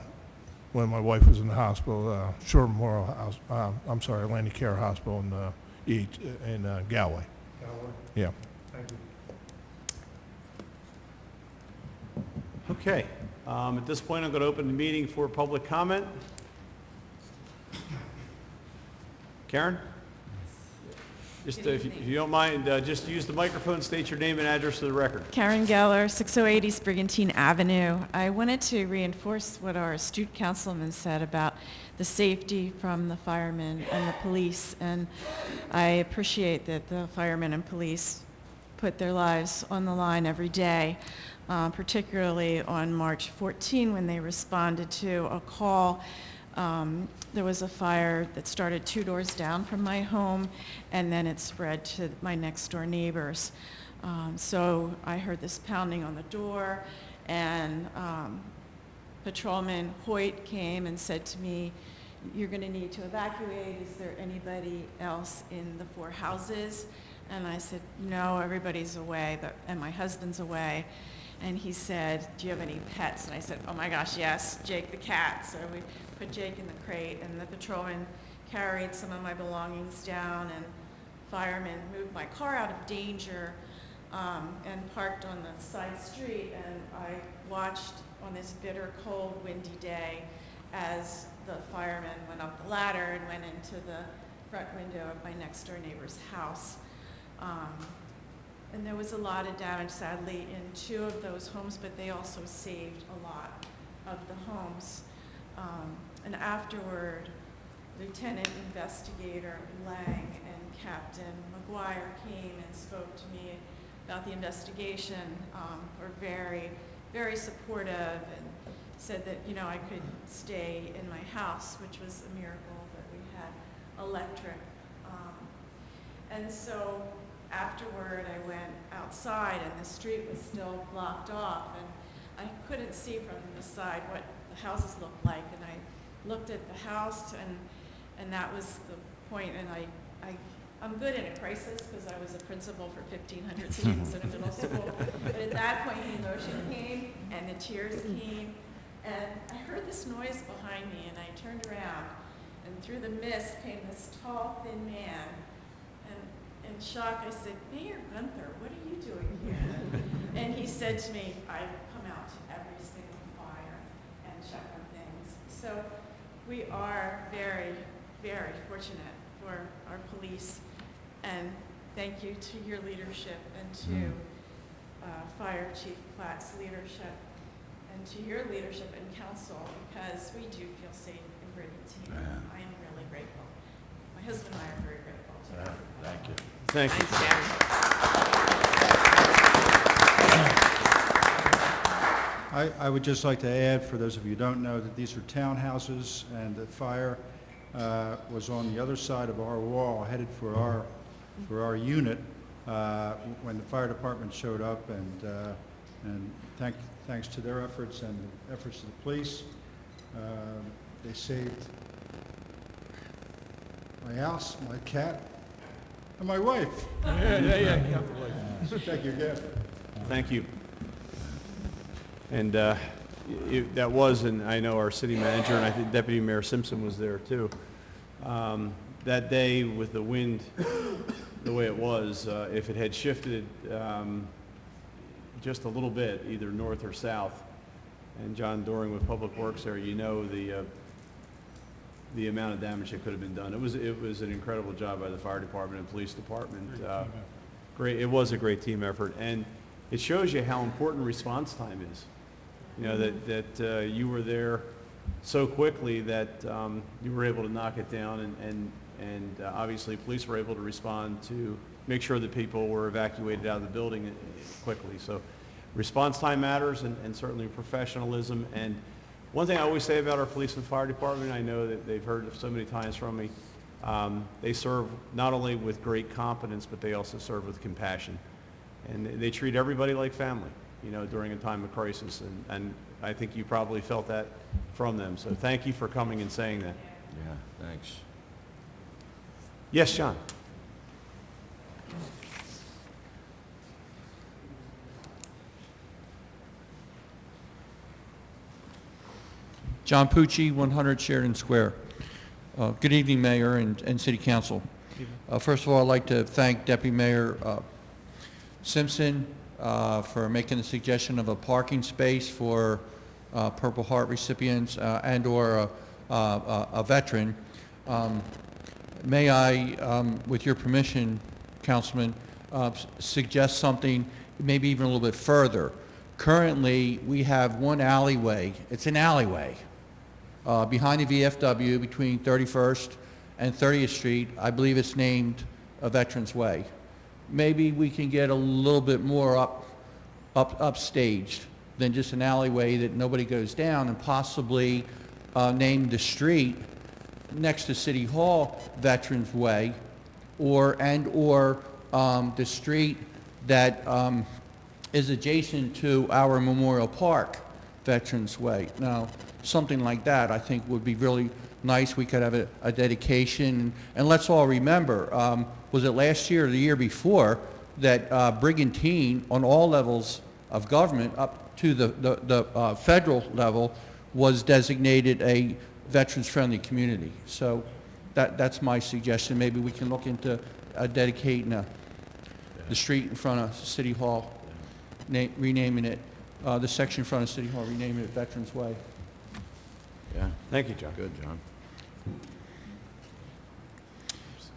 [SPEAKER 3] when my wife was in the hospital, Shore Memorial House, Atlantic Care Hospital in Galway. Yeah.
[SPEAKER 11] Thank you.
[SPEAKER 1] Okay, at this point, I'm going to open the meeting for public comment. Karen? Just, if you don't mind, just use the microphone, state your name and address for the record.
[SPEAKER 12] Karen Geller, 608 East Brigantine Avenue. I wanted to reinforce what our astute councilman said about the safety from the firemen and the police, and I appreciate that the firemen and police put their lives on the line every day, particularly on March 14 when they responded to a call. There was a fire that started 2 doors down from my home, and then it spread to my next door neighbors. So I heard this pounding on the door, and Patrolman Hoyt came and said to me, "You're going to need to evacuate. Is there anybody else in the 4 houses?" And I said, "No, everybody's away, and my husband's away." And he said, "Do you have any pets?" And I said, "Oh my gosh, yes, Jake the cat." So we put Jake in the crate, and the patrolman carried some of my belongings down, and firemen moved my car out of danger and parked on the side street. And I watched on this bitter, cold, windy day as the firemen went up the ladder and went into the front window of my next door neighbor's house. And there was a lot of damage, sadly, in 2 of those homes, but they also saved a lot of the homes. And afterward, Lieutenant Investigator Lang and Captain McGuire came and spoke to me about the investigation, were very, very supportive, and said that, you know, I could stay in my house, which was a miracle that we had electric. And so afterward, I went outside, and the street was still blocked off, and I couldn't see from the side what the houses looked like, and I looked at the house, and that was the point. And I'm good in a crisis because I was a principal for 1,500 students in a middle school, but at that point the emotion came and the tears came, and I heard this noise behind me, and I turned around, and through the mist came this tall, thin man. In shock, I said, "Mayor Gunther, what are you doing here?" And he said to me, "I come out to every single fire and check on things." So we are very, very fortunate for our police, and thank you to your leadership and to Fire Chief Platt's leadership and to your leadership and council, because we do feel safe in Brigantine. I am really grateful. My husband and I are very grateful to you.
[SPEAKER 8] Thank you.
[SPEAKER 1] Thank you.
[SPEAKER 13] I would just like to add, for those of you who don't know, that these are townhouses, and the fire was on the other side of our wall, headed for our unit when the fire department showed up, and thanks to their efforts and the efforts of the police, they saved my house, my cat, and my wife.
[SPEAKER 1] Yeah.
[SPEAKER 13] Thank you again.
[SPEAKER 1] Thank you. And that was, and I know our city manager and I think Deputy Mayor Simpson was there too. That day with the wind the way it was, if it had shifted just a little bit, either north or south, and John Doring with Public Works there, you know the amount of damage that could have been done. It was an incredible job by the fire department and police department. Great. It was a great team effort, and it shows you how important response time is. You know, that you were there so quickly that you were able to knock it down, and obviously police were able to respond to make sure that people were evacuated out of the building quickly. So response time matters, and certainly professionalism. And one thing I always say about our police and fire department, I know that they've heard it so many times from me, they serve not only with great competence, but they also serve with compassion. And they treat everybody like family, you know, during a time of crisis. And I think you probably felt that from them. So thank you for coming and saying that.
[SPEAKER 8] Yeah, thanks.
[SPEAKER 1] Yes, John?
[SPEAKER 10] John Pucci, 100 Sheridan Square. Good evening, Mayor and City Council. First of all, I'd like to thank Deputy Mayor Simpson for making the suggestion of a parking space for Purple Heart recipients and/or a veteran. May I, with your permission, Councilman, suggest something maybe even a little bit further? Currently, we have one alleyway. It's an alleyway behind the VFW between 31st and 30th Street. I believe it's named a Veterans Way. Maybe we can get a little bit more upstaged than just an alleyway that nobody goes down, and possibly name the street next to City Hall Veterans Way, or the street that is adjacent to our Memorial Park Veterans Way. Now, something like that I think would be really nice. We could have a dedication, and let's all remember, was it last year or the year before, that Brigantine on all levels of government up to the federal level was designated a veterans-friendly community. So that's my suggestion. Maybe we can look into dedicating the street in front of City Hall, renaming it, the section in front of City Hall, renaming it Veterans Way.
[SPEAKER 8] Yeah.
[SPEAKER 1] Thank you, John.
[SPEAKER 8] Good,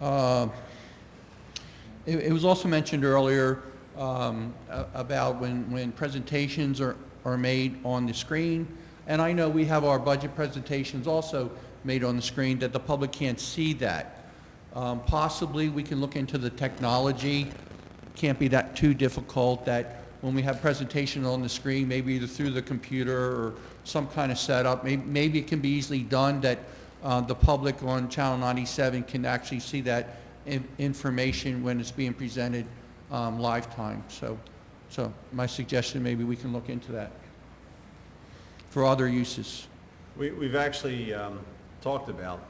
[SPEAKER 8] John.
[SPEAKER 10] It was also mentioned earlier about when presentations are made on the screen, and I know we have our budget presentations also made on the screen, that the public can't see that. Possibly we can look into the technology. Can't be that too difficult, that when we have presentation on the screen, maybe either through the computer or some kind of setup, maybe it can be easily done that the public on Channel 97 can actually see that information when it's being presented live time. So my suggestion, maybe we can look into that for other uses.
[SPEAKER 1] We've actually talked about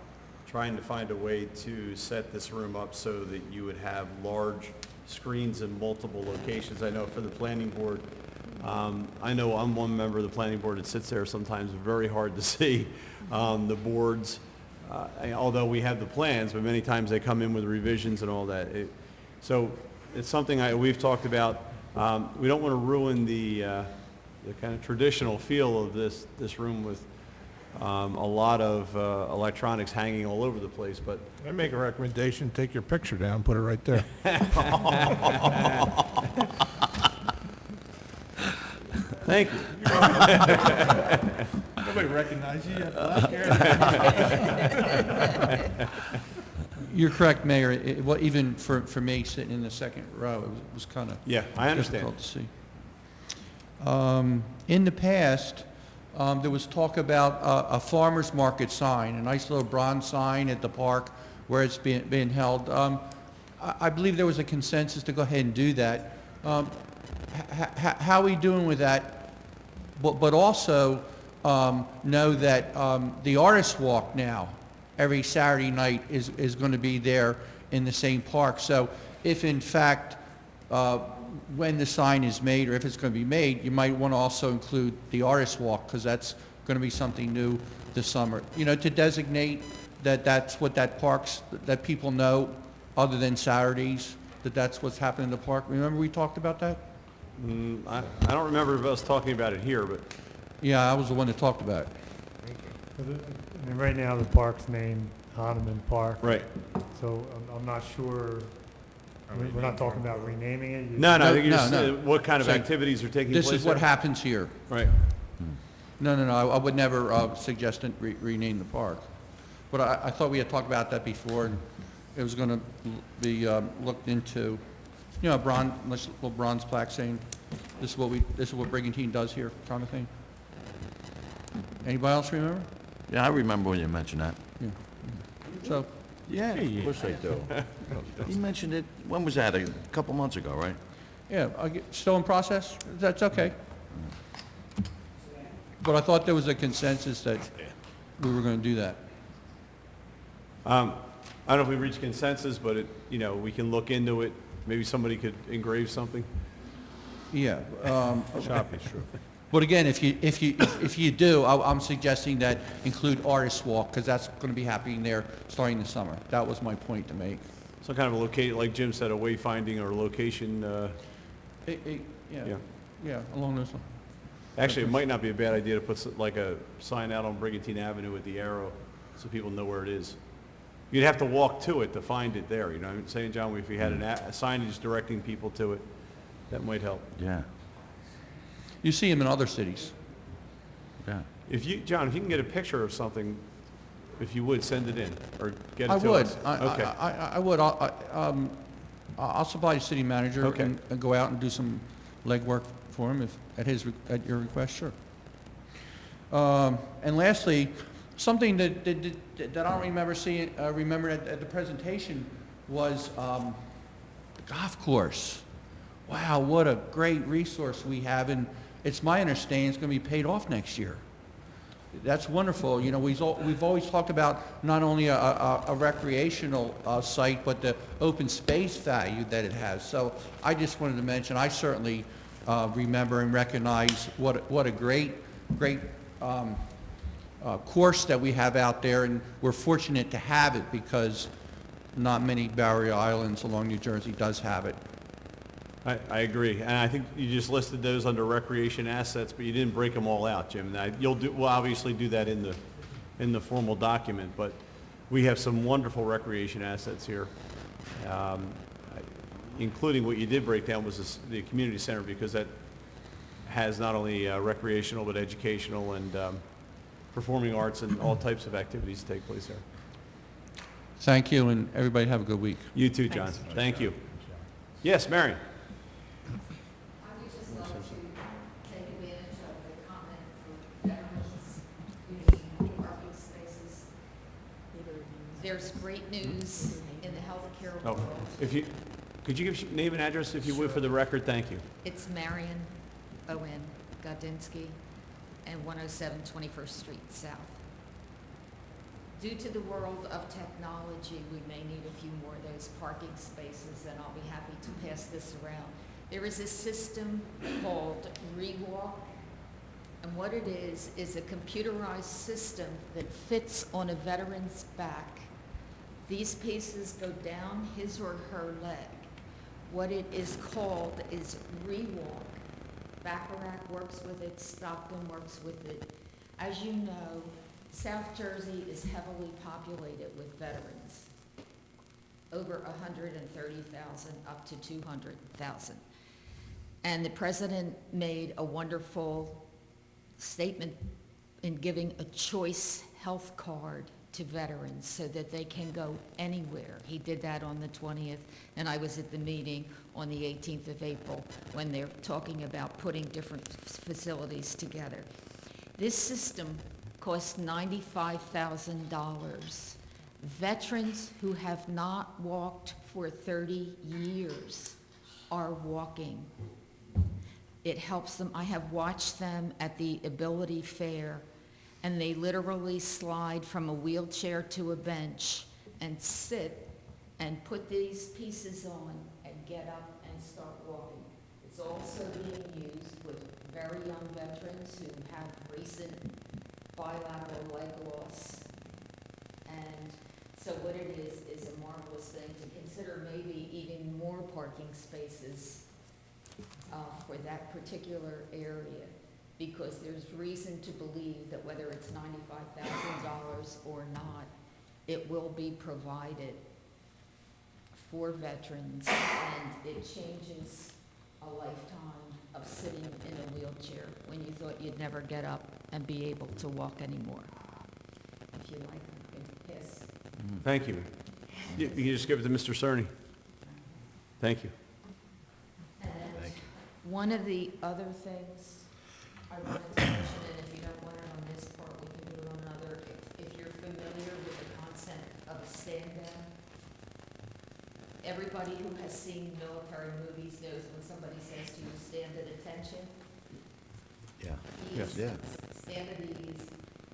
[SPEAKER 1] trying to find a way to set this room up so that you would have large screens in multiple locations. I know for the planning board, I know I'm one member of the planning board that sits there sometimes, very hard to see the boards, although we have the plans, but many times they come in with revisions and all that. So it's something we've talked about. We don't want to ruin the kind of traditional feel of this room with a lot of electronics hanging all over the place, but
[SPEAKER 3] I make a recommendation, take your picture down, put it right there.
[SPEAKER 1] thank you.
[SPEAKER 3] Nobody recognized you yet.
[SPEAKER 10] You're correct, Mayor. Well, even for me sitting in the second row, it was kind of
[SPEAKER 1] Yeah, I understand.
[SPEAKER 10] difficult to see. In the past, there was talk about a farmer's market sign, a nice little bronze sign at the park where it's being held. I believe there was a consensus to go ahead and do that. How are we doing with that? But also know that the Artist Walk now, every Saturday night, is going to be there in the same park. So if in fact when the sign is made, or if it's going to be made, you might want to also include the Artist Walk, because that's going to be something new this summer. You know, to designate that's what that park's, that people know, other than Saturdays, that's what's happening in the park. Remember we talked about that?
[SPEAKER 1] I don't remember us talking about it here, but
[SPEAKER 10] Yeah, I was the one that talked about it.
[SPEAKER 11] I mean, right now, the park's named Hahnemann Park.
[SPEAKER 1] right.
[SPEAKER 11] So I'm not sure, we're not talking about renaming it?
[SPEAKER 1] No, I think
[SPEAKER 10] No,
[SPEAKER 1] you're
[SPEAKER 10] no.
[SPEAKER 1] just, what kind of
[SPEAKER 10] So
[SPEAKER 1] activities are taking place
[SPEAKER 10] This is what
[SPEAKER 1] there?
[SPEAKER 10] happens here.
[SPEAKER 1] Right.
[SPEAKER 10] No, I would never suggest to rename the park. But I thought we had talked about that before, and it was going to be looked into. You know, little bronze plaque saying, this is what Brigantine does here, kind of thing. Anybody else remember?
[SPEAKER 8] Yeah, I remember when you mentioned that.
[SPEAKER 10] Yeah. So,
[SPEAKER 8] Yeah, of course I do. You mentioned it, when was that? A couple months ago, right?
[SPEAKER 10] yeah, still in process? That's okay. But I thought there was a consensus that we were going to do that.
[SPEAKER 1] I don't know if we reached consensus, but we can look into it. Maybe somebody could engrave something.
[SPEAKER 10] Yeah.
[SPEAKER 3] Shop is true.
[SPEAKER 10] But again, if you do, I'm suggesting that include Artist Walk, because that's going to be happening there starting this summer. That was my point to make.
[SPEAKER 1] Some kind of a locate, like Jim said, a wayfinding or location,
[SPEAKER 10] Yeah, yeah, along those lines.
[SPEAKER 1] actually, it might not be a bad idea to put like a sign out on Brigantine Avenue with the arrow so people know where it is. You'd have to walk to it to find it there, you know what I'm saying, John? If you had a signage directing people to it, that might help.
[SPEAKER 8] Yeah,
[SPEAKER 10] You see them in other cities.
[SPEAKER 8] yeah.
[SPEAKER 1] If you, John, if you can get a picture of something, if you would, send it in, or get
[SPEAKER 10] I
[SPEAKER 1] it to
[SPEAKER 10] would.
[SPEAKER 1] us.
[SPEAKER 10] I
[SPEAKER 1] Okay.
[SPEAKER 10] would. I'll supply the city manager
[SPEAKER 1] Okay.
[SPEAKER 10] and go out and do some legwork for him if, at your request, sure. And lastly, something that I don't remember seeing, remember at the presentation was the golf course. Wow, what a great resource we have, and it's my understanding it's going to be paid off next year. That's wonderful. You know, we've always talked about not only a recreational site, but the open space value that it has. So I just wanted to mention, I certainly remember and recognize what a great course that we have out there, and we're fortunate to have it because not many barrier islands along New Jersey does have it.
[SPEAKER 1] I agree, and I think you just listed those under recreation assets, but you didn't break them all out, Jim. Now, we'll obviously do that in the formal document, but we have some wonderful recreation assets here, including what you did break down was the community center, because that has not only recreational but educational and performing arts and all types of activities take place there.
[SPEAKER 10] Thank you, and everybody have a good week.
[SPEAKER 1] You too, John. Thank you. Yes, Marion.
[SPEAKER 14] I would just love to take advantage of the comment for veterans using parking spaces. There's great news in the healthcare
[SPEAKER 1] Oh,
[SPEAKER 14] world.
[SPEAKER 1] could you give your name and address if you would for the record? Thank you.
[SPEAKER 14] It's Marion Owen Godinsky and 107 21st Street South. Due to the world of technology, we may need a few more of those parking spaces, and I'll be happy to pass this around. There is a system called ReWalk, and what it is a computerized system that fits on a veteran's back. These pieces go down his or her leg. What it is called is ReWalk. Bacharach works with it, Stockton works with it. As you know, South Jersey is heavily populated with veterans, over 130,000 up to 200,000. And the president made a wonderful statement in giving a choice health card to veterans so that they can go anywhere. He did that on the 20th, and I was at the meeting on the 18th of April when they're talking about putting different facilities together. This system costs $95,000. Veterans who have not walked for 30 years are walking. It helps them. I have watched them at the Ability Fair, and they literally slide from a wheelchair to a bench and sit and put these pieces on and get up and start walking. It's also being used with very young veterans who have recent bilateral leg loss. And so what it is a marvelous thing to consider, maybe even more parking spaces for that particular area, because there's reason to believe that whether it's $95,000 or not, it will be provided for veterans, and it changes a lifetime of sitting in a wheelchair when you thought you'd never get up and be able to walk anymore. If you like, you can pass.
[SPEAKER 1] Thank you. You can just give it to Mr. Cerny. Thank you.
[SPEAKER 14] And one of the other things I wanted to mention, and if you don't want it on this part, we can do it on another. If you're familiar with the concept of a stand down, everybody who has seen military movies knows when somebody says to you, stand at attention.
[SPEAKER 8] Yeah.
[SPEAKER 14] Yes.
[SPEAKER 8] Yeah.
[SPEAKER 14] Stand at ease.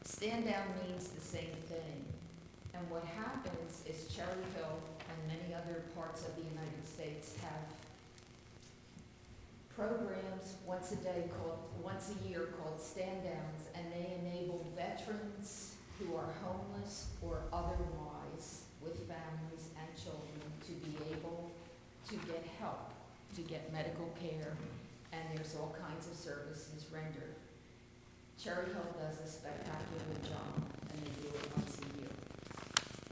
[SPEAKER 14] Stand down means the same thing. And what happens is Cherry Hill and many other parts of the United States have programs once a year called stand downs, and they enable veterans who are homeless or otherwise with families and children to be able to get help, to get medical care, and there's all kinds of services rendered. Cherry Hill does a spectacular job, and they do it once a year.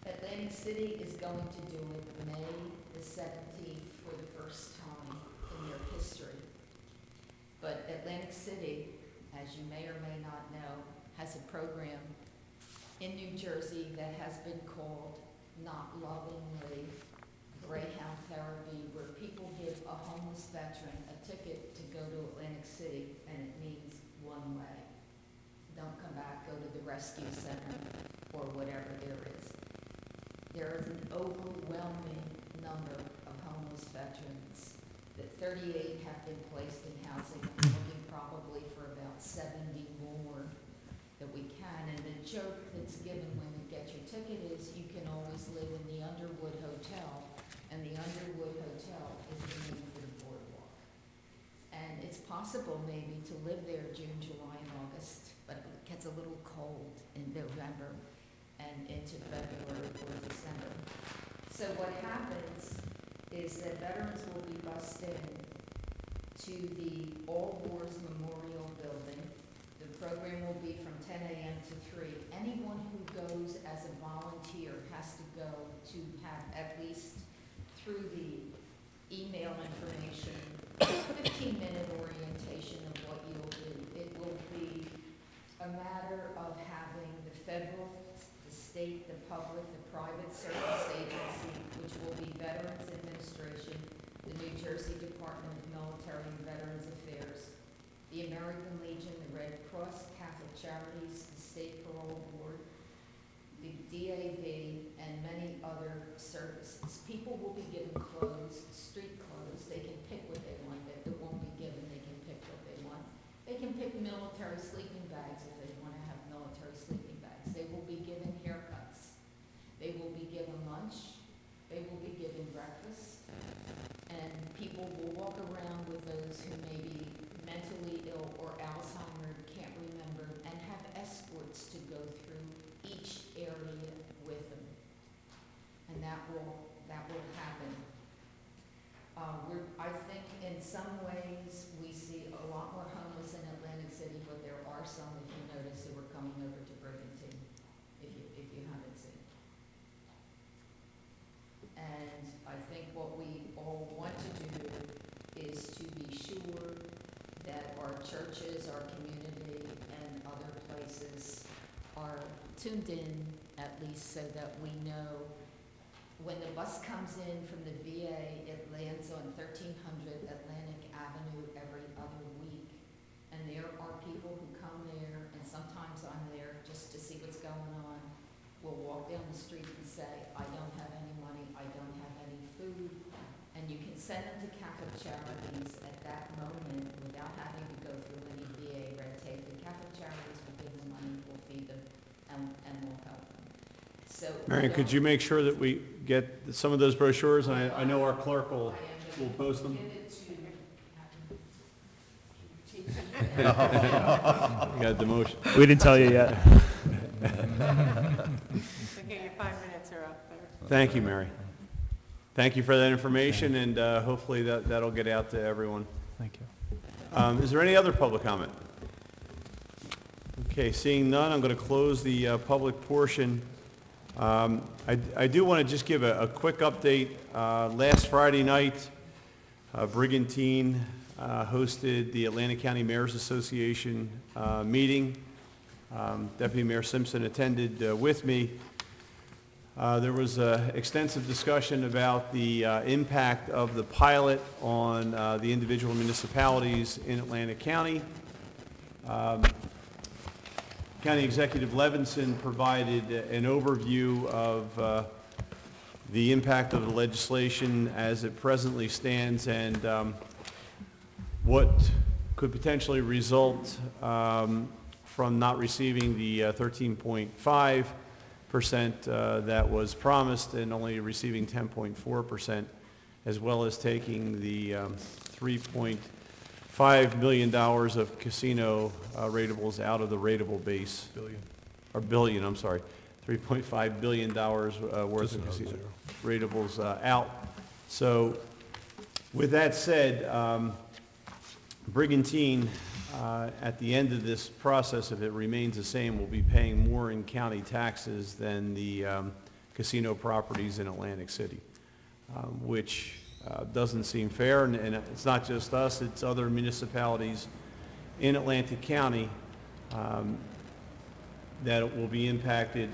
[SPEAKER 14] Atlantic City is going to do it May the 17th for the first time in their history. But Atlantic City, as you may or may not know, has a program in New Jersey that has been called, not lovingly, Greyhound Therapy, where people give a homeless veteran a ticket to go to Atlantic City, and it means one way. Don't come back, go to the rescue center, or whatever there is. There is an overwhelming number of homeless veterans. That 38 have been placed in housing, and looking probably for about 70 more that we can. And the joke that's given when you get your ticket is you can always live in the Underwood Hotel, and the Underwood Hotel is the name for the boardwalk. And it's possible maybe to live there June, July, and August, but it gets a little cold in November and into February or December. So what happens is that veterans will be bussed in to the All Wars Memorial Building. The program will be from 10 a.m. to 3. Anyone who goes as a volunteer has to go to have at least through the email information, 15-minute orientation of what you'll do. It will be a matter of having the federal, the state, the public, the private service agency, which will be Veterans Administration, the New Jersey Department of Military and Veterans Affairs, the American Legion, the Red Cross, Catholic Charities, the State Parole Board, the DAV, and many other services. People will be given clothes, street clothes. They can pick what they want. That won't be given. They can pick what they want. They can pick military sleeping bags if they want to have military sleeping bags. They will be given haircuts. They will be given lunch. They will be given breakfast. And people will walk around with those who may be mentally ill or Alzheimer's, can't remember, and have escorts to go through each area with them. And that will happen. I think in some ways we see a lot more homeless in Atlantic City, but there are some, if you notice, who are coming over to Brigantine, if you haven't seen. And I think what we all want to do is to be sure that our churches, our community, and other places are tuned in, at least so that we know when the bus comes in from the VA, it lands on 1300 Atlantic Avenue every other week. And there are people who come there, and sometimes I'm there just to see what's going on. We'll walk down the street and say, I don't have any money, I don't have any food. And you can send them to Catholic Charities at that moment without having to go through any VA red tape. The Catholic Charities will give them money, will feed them, and will help them. So
[SPEAKER 1] Marion, could you make sure that we get some of those brochures? And I know our clerk will post them. You got the motion.
[SPEAKER 2] We didn't tell you yet.
[SPEAKER 4] Okay, your 5 minutes are up there.
[SPEAKER 1] Thank you, Mary. Thank you for that information, and hopefully that'll get out to everyone.
[SPEAKER 2] Thank you.
[SPEAKER 1] Is there any other public comment? Okay, seeing none, I'm going to close the public portion. I do want to just give a quick update. Last Friday night, Brigantine hosted the Atlantic County Mayors Association meeting. Deputy Mayor Simpson attended with me. There was extensive discussion about the impact of the pilot on the individual municipalities in Atlantic County. County Executive Levinson provided an overview of the impact of the legislation as it presently stands and what could potentially result from not receiving the 13.5% that was promised and only receiving 10.4%, as well as taking the 3.2 $5 million of casino ratables out of the ratable base. Billion, I'm sorry. $3.5 billion worth of casino ratables out. So with that said, Brigantine, at the end of this process, if it remains the same, will be paying more in county taxes than the casino properties in Atlantic City, which doesn't seem fair. And it's not just us, it's other municipalities in Atlantic County that will be impacted,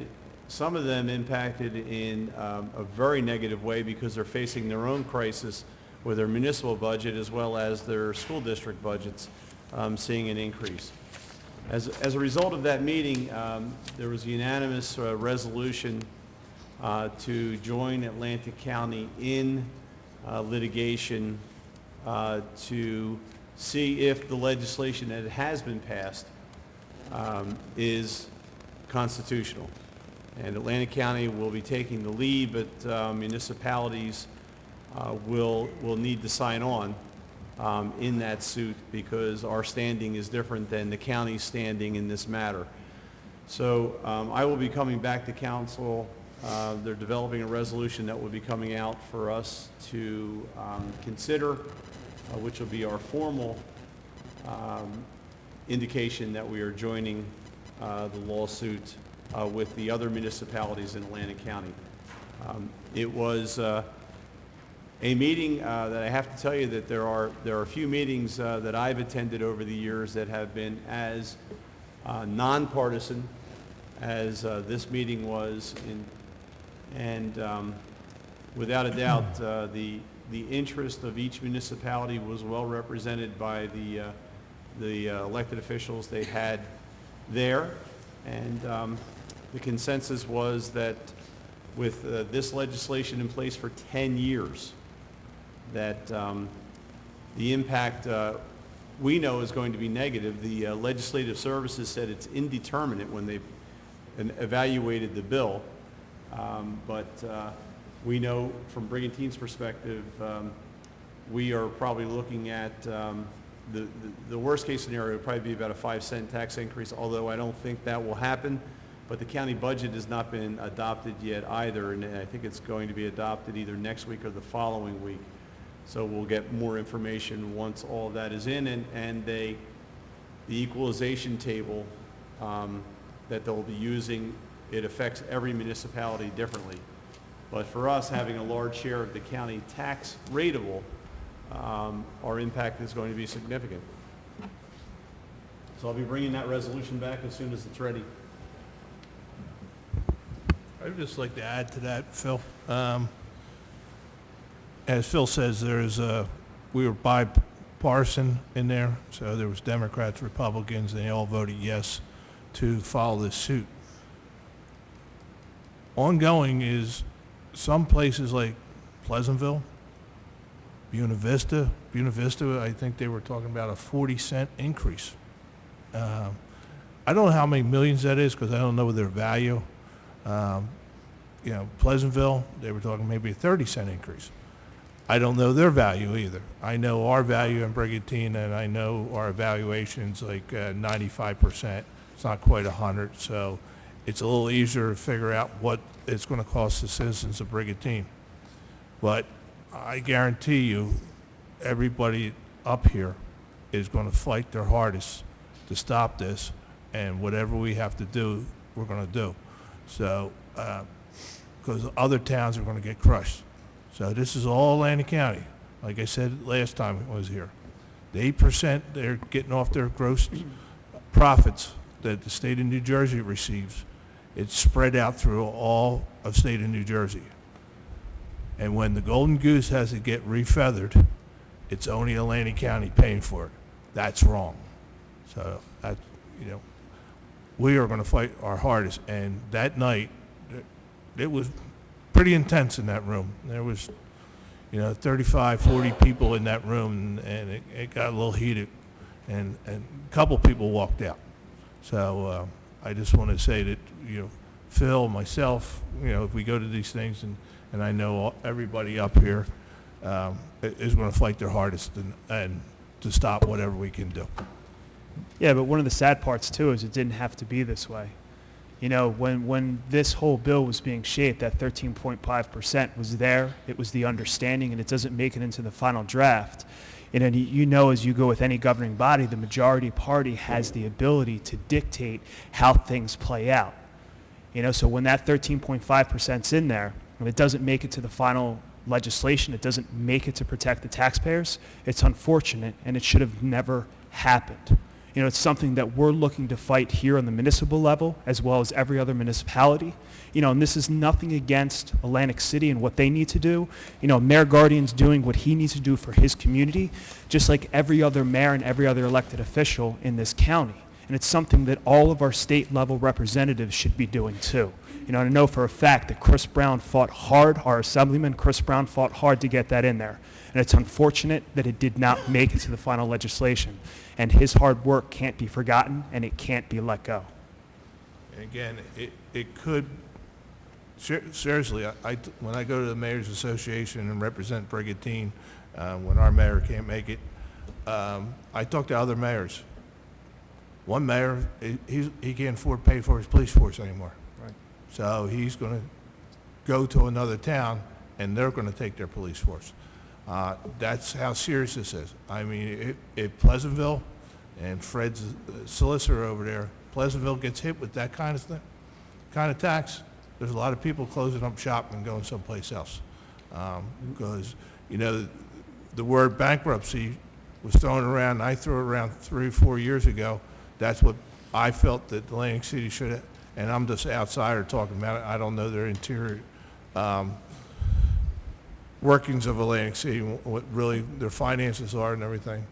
[SPEAKER 1] some of them impacted in a very negative way because they're facing their own crisis with their municipal budget as well as their school district budgets seeing an increase. As a result of that meeting, there was a unanimous resolution to join Atlantic County in litigation to see if the legislation that has been passed is constitutional. And Atlantic County will be taking the lead, but municipalities will need to sign on in that suit because our standing is different than the county's standing in this matter. So I will be coming back to council. They're developing a resolution that will be coming out for us to consider, which will be our formal indication that we are joining the lawsuit with the other municipalities in Atlantic County. It was a meeting that I have to tell you that there are a few meetings that I've attended over the years that have been as nonpartisan as this meeting was, and without a doubt the interest of each municipality was well represented by the elected officials they had there, and the consensus was that with this legislation in place for 10 years, that the impact we know is going to be negative. The legislative services said it's indeterminate when they evaluated the bill, but we know from Brigantine's perspective, we are probably looking at the worst case scenario would probably be about a 5-cent tax increase, although I don't think that will happen. But the county budget has not been adopted yet either, and I think it's going to be adopted either next week or the following week. So we'll get more information once all of that is in, and the equalization table that they'll be using, it affects every municipality differently. But for us, having a large share of the county tax ratable, our impact is going to be significant. So I'll be bringing that resolution back as soon as it's ready.
[SPEAKER 3] I'd just like to add to that, Phil. As Phil says, we were bipartisan in there, so there was Democrats, Republicans, and they all voted yes to follow this suit. Ongoing is some places like Pleasantville, Buena Vista, I think they were talking about a 40-cent increase. I don't know how many millions that is because I don't know their value. Pleasantville, they were talking maybe a 30-cent increase. I don't know their value either. I know our value in Brigantine, and I know our evaluation's like 95%. It's not quite 100, so it's a little easier to figure out what it's going to cost the citizens of Brigantine. But I guarantee you, everybody up here is going to fight their hardest to stop this, and whatever we have to do, we're going to do. So, because other towns are going to get crushed. So this is all Atlantic County. Like I said last time I was here. The 8% they're getting off their gross profits that the state of New Jersey receives, it's spread out through all of state of New Jersey. And when the golden goose has to get refeathered, it's only Atlantic County paying for it. That's wrong. So that, we are going to fight our hardest. And that night, it was pretty intense in that room. There was, 35, 40 people in that room, and it got a little heated, and a couple people walked out. So I just want to say that, Phil, myself, if we go to these things, and I know everybody up here is going to fight their hardest and to stop whatever we can do.
[SPEAKER 2] Yeah, but one of the sad parts too is it didn't have to be this way. You know, when this whole bill was being shaped, that 13.5% was there, it was the understanding, and it doesn't make it into the final draft. And you know, as you go with any governing body, the majority party has the ability to dictate how things play out. You know, so when that 13.5%'s in there, and it doesn't make it to the final legislation, it doesn't make it to protect the taxpayers, it's unfortunate, and it should have never happened. You know, it's something that we're looking to fight here on the municipal level, as well as every other municipality. You know, and this is nothing against Atlantic City and what they need to do. You know, Mayor Guardian's doing what he needs to do for his community, just like every other mayor and every other elected official in this county. And it's something that all of our state level representatives should be doing too. You know, and I know for a fact that Chris Brown fought hard, our Assemblyman Chris Brown fought hard to get that in there. And it's unfortunate that it did not make it to the final legislation. And his hard work can't be forgotten, and it can't be let go.
[SPEAKER 3] And again, it could, seriously, when I go to the Mayor's Association and represent Brigantine, when our mayor can't make it, I talk to other mayors. One mayor, he can't afford to pay for his police force anymore.
[SPEAKER 2] Right.
[SPEAKER 3] So he's going to go to another town, and they're going to take their police force. That's how serious this is. I mean, if Pleasantville, and Fred's solicitor over there, Pleasantville gets hit with that kind of thing, kind of tax, there's a lot of people closing up shop and going someplace else. Because, you know, the word bankruptcy was thrown around, I threw it around 3 or 4 years ago. That's what I felt that Atlantic City should have, and I'm just an outsider talking about it. I don't know their interior workings of Atlantic City, what really their finances are and everything.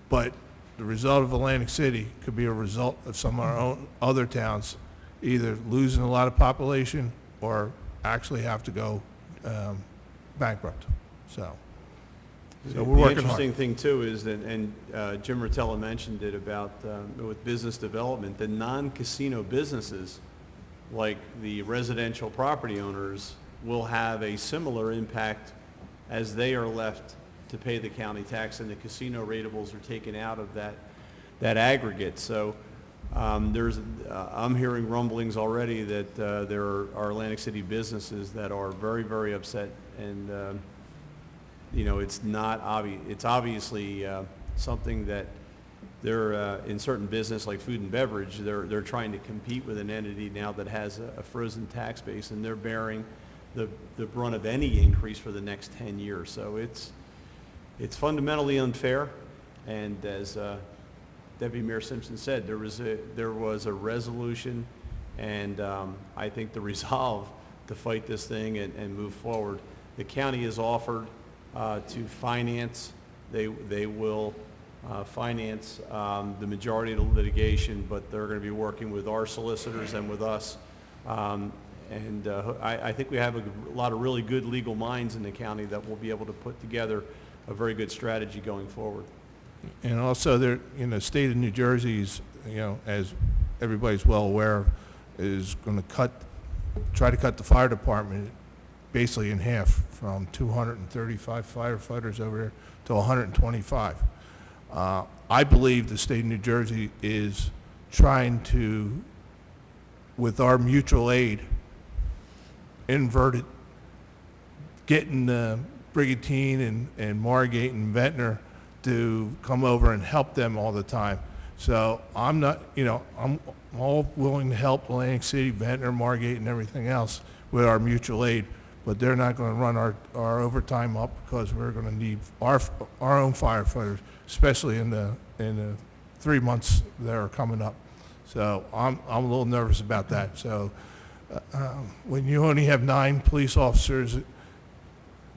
[SPEAKER 3] But the result of Atlantic City could be a result of some of our own other towns either losing a lot of population or actually have to go bankrupt. So we're working hard.
[SPEAKER 1] The interesting thing too is that, and Jim Rotella mentioned it about with business development, the non-casino businesses, like the residential property owners, will have a similar impact as they are left to pay the county tax, and the casino ratables are taken out of that aggregate. So I'm hearing rumblings already that there are Atlantic City businesses that are very, very upset, and you know, it's not obvious. It's obviously something that they're in certain business like food and beverage. They're trying to compete with an entity now that has a frozen tax base, and they're bearing the brunt of any increase for the next 10 years. So it's fundamentally unfair, and as Deputy Mayor Simpson said, there was a resolution, and I think the resolve to fight this thing and move forward. The county has offered to finance. They will finance the majority of the litigation, but they're going to be working with our solicitors and with us. I think we have a lot of really good legal minds in the county that will be able to put together a very good strategy going forward.
[SPEAKER 3] And also, there, you know, state of New Jersey is, you know, as everybody's well aware, is going to try to cut the fire department basically in half, from 235 firefighters over there to 125. I believe the state of New Jersey is trying to, with our mutual aid, invert it, getting Brigantine and Margate and Ventnor to come over and help them all the time. So I'm not, you know, I'm all willing to help Atlantic City, Ventnor, Margate, and everything else with our mutual aid, but they're not going to run our overtime up, because we're going to need our own firefighters, especially in the 3 months that are coming up. So I'm a little nervous about that. So when you only have 9 police officers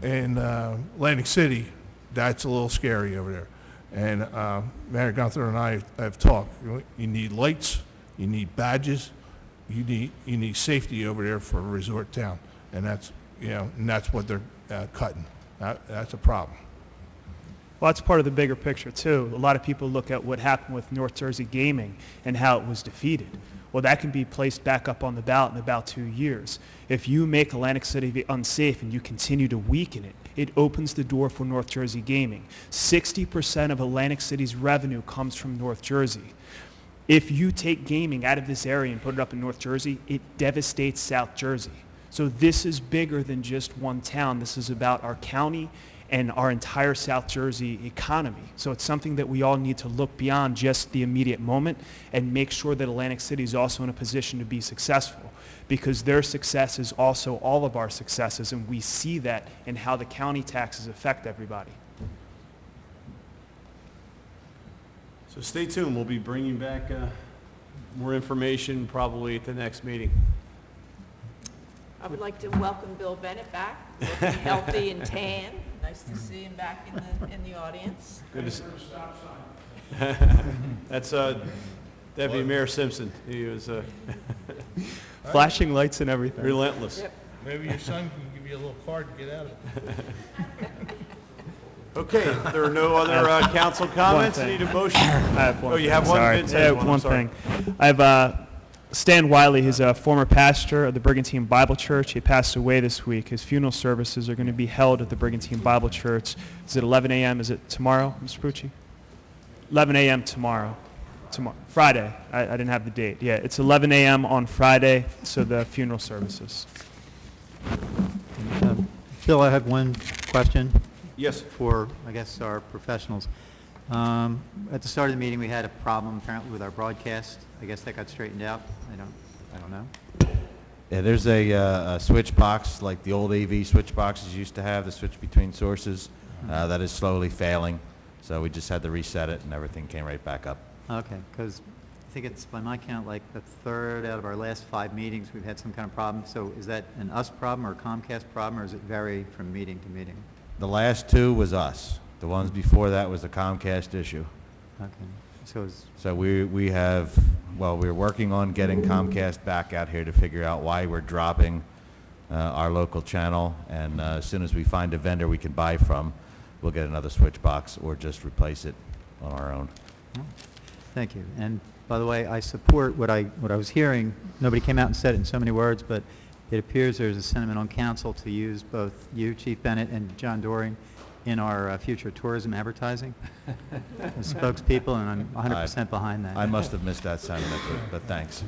[SPEAKER 3] in Atlantic City, that's a little scary over there. And Mayor Gunther and I have talked. You need lights, you need badges, you need safety over there for a resort town, and that's, you know, and that's what they're cutting. That's a problem.
[SPEAKER 2] Well, that's part of the bigger picture too. A lot of people look at what happened with North Jersey Gaming and how it was defeated. Well, that can be placed back up on the ballot in about 2 years. If you make Atlantic City unsafe and you continue to weaken it, it opens the door for North Jersey gaming. 60% of Atlantic City's revenue comes from North Jersey. If you take gaming out of this area and put it up in North Jersey, it devastates South Jersey. So this is bigger than just one town. This is about our county and our entire South Jersey economy. So it's something that we all need to look beyond just the immediate moment and make sure that Atlantic City is also in a position to be successful, because their success is also all of our successes, and we see that in how the county taxes affect everybody.
[SPEAKER 1] So stay tuned. We'll be bringing back more information probably at the next meeting.
[SPEAKER 9] I would like to welcome Bill Bennett back, looking healthy and tan. Nice to see him back in the audience.
[SPEAKER 1] Good to see. That's Deputy Mayor Simpson. He was
[SPEAKER 2] Flashing lights and everything.
[SPEAKER 1] relentless.
[SPEAKER 9] Yep.
[SPEAKER 3] Maybe your son can give you a little card to get out of it.
[SPEAKER 1] Okay, if there are no other council comments, I
[SPEAKER 2] thing.
[SPEAKER 1] need a motion.
[SPEAKER 2] I have one.
[SPEAKER 1] Oh, you have one?
[SPEAKER 2] Sorry.
[SPEAKER 1] Vince
[SPEAKER 2] I
[SPEAKER 1] has
[SPEAKER 2] have
[SPEAKER 1] one. I'm
[SPEAKER 2] one
[SPEAKER 1] sorry.
[SPEAKER 2] thing. I have Stan Wiley. He's a former pastor of the Brigantine Bible Church. He passed away this week. His funeral services are going to be held at the Brigantine Bible Church. Is it 11 a.m.? Is it tomorrow, Mr. Pucci? 11 a.m. tomorrow. Friday. I didn't have the date. Yeah, it's 11 a.m. on Friday, so the funeral services.
[SPEAKER 5] Bill, I have one question
[SPEAKER 1] Yes.
[SPEAKER 5] for, I guess, our professionals. At the start of the meeting, we had a problem apparently with our broadcast. I guess that got straightened out. I don't know.
[SPEAKER 15] Yeah, there's a switch box, like the old AV switch boxes used to have, the switch between sources. That is slowly failing. So we just had to reset it, and everything came right back up.
[SPEAKER 5] Okay, because I think it's, by my count, like the third out of our last 5 meetings, we've had some kind of problem. So is that an us problem or a Comcast problem, or does it vary from meeting to meeting?
[SPEAKER 15] The last 2 was us. The ones before that was a Comcast issue.
[SPEAKER 5] Okay, so is,
[SPEAKER 15] So we have, well, we're working on getting Comcast back out here to figure out why we're dropping our local channel. And as soon as we find a vendor we can buy from, we'll get another switch box or just replace it on our own.
[SPEAKER 5] thank you. And by the way, I support what I was hearing. Nobody came out and said it in so many words, but it appears there's a sentiment on council to use both you, Chief Bennett, and John Doring in our future tourism advertising as spokespeople, and I'm 100% behind that.
[SPEAKER 15] I must have missed that sentiment, but thanks.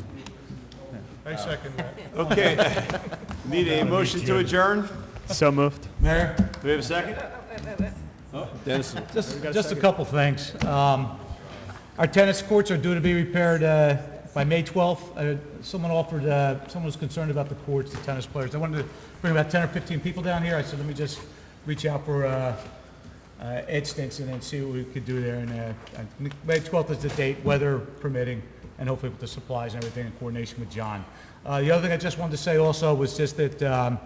[SPEAKER 3] I second that.
[SPEAKER 1] Okay. Need a motion to adjourn?
[SPEAKER 2] So moved.
[SPEAKER 16] Mayor,
[SPEAKER 1] Do we have a second? Oh, Dennis.
[SPEAKER 16] just a couple things. Our tennis courts are due to be repaired by May 12th. Someone was concerned about the courts, the tennis players. I wanted to bring about 10 or 15 people down here. I said, let me just reach out for Ed Stinson and see what we could do there. And May 12th is the date, weather permitting, and hopefully with the supplies and everything in coordination with John. The other thing I just wanted to say also was just that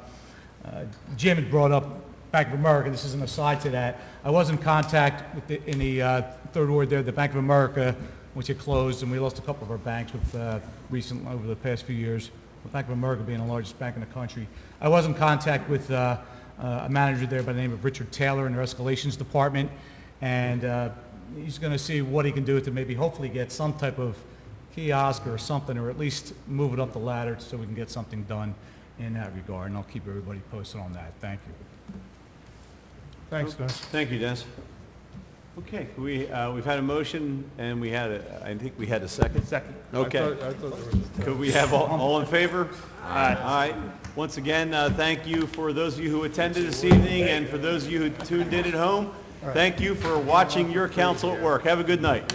[SPEAKER 16] Jim had brought up Bank of America. This is an aside to that. I was in contact with in the Third Ward there, the Bank of America, which had closed, and we lost a couple of our banks with over the past few years, with Bank of America being the largest bank in the country. I was in contact with a manager there by the name of Richard Taylor in their escalations department, and he's going to see what he can do to maybe hopefully get some type of kiosk or something, or at least move it up the ladder so we can get something done in that regard, and I'll keep everybody posted on that. Thank you.
[SPEAKER 3] Thanks, Dennis.
[SPEAKER 1] Thank you, Dennis. Okay, we've had a motion, and I think we had a second.
[SPEAKER 2] Second.
[SPEAKER 1] Okay.
[SPEAKER 3] I thought there was
[SPEAKER 1] Could we have all in favor? Aye. Aye. Once again, thank you for those of you who attended this evening, and for those of you who tuned in at home, thank you for watching your council at work. Have a good night.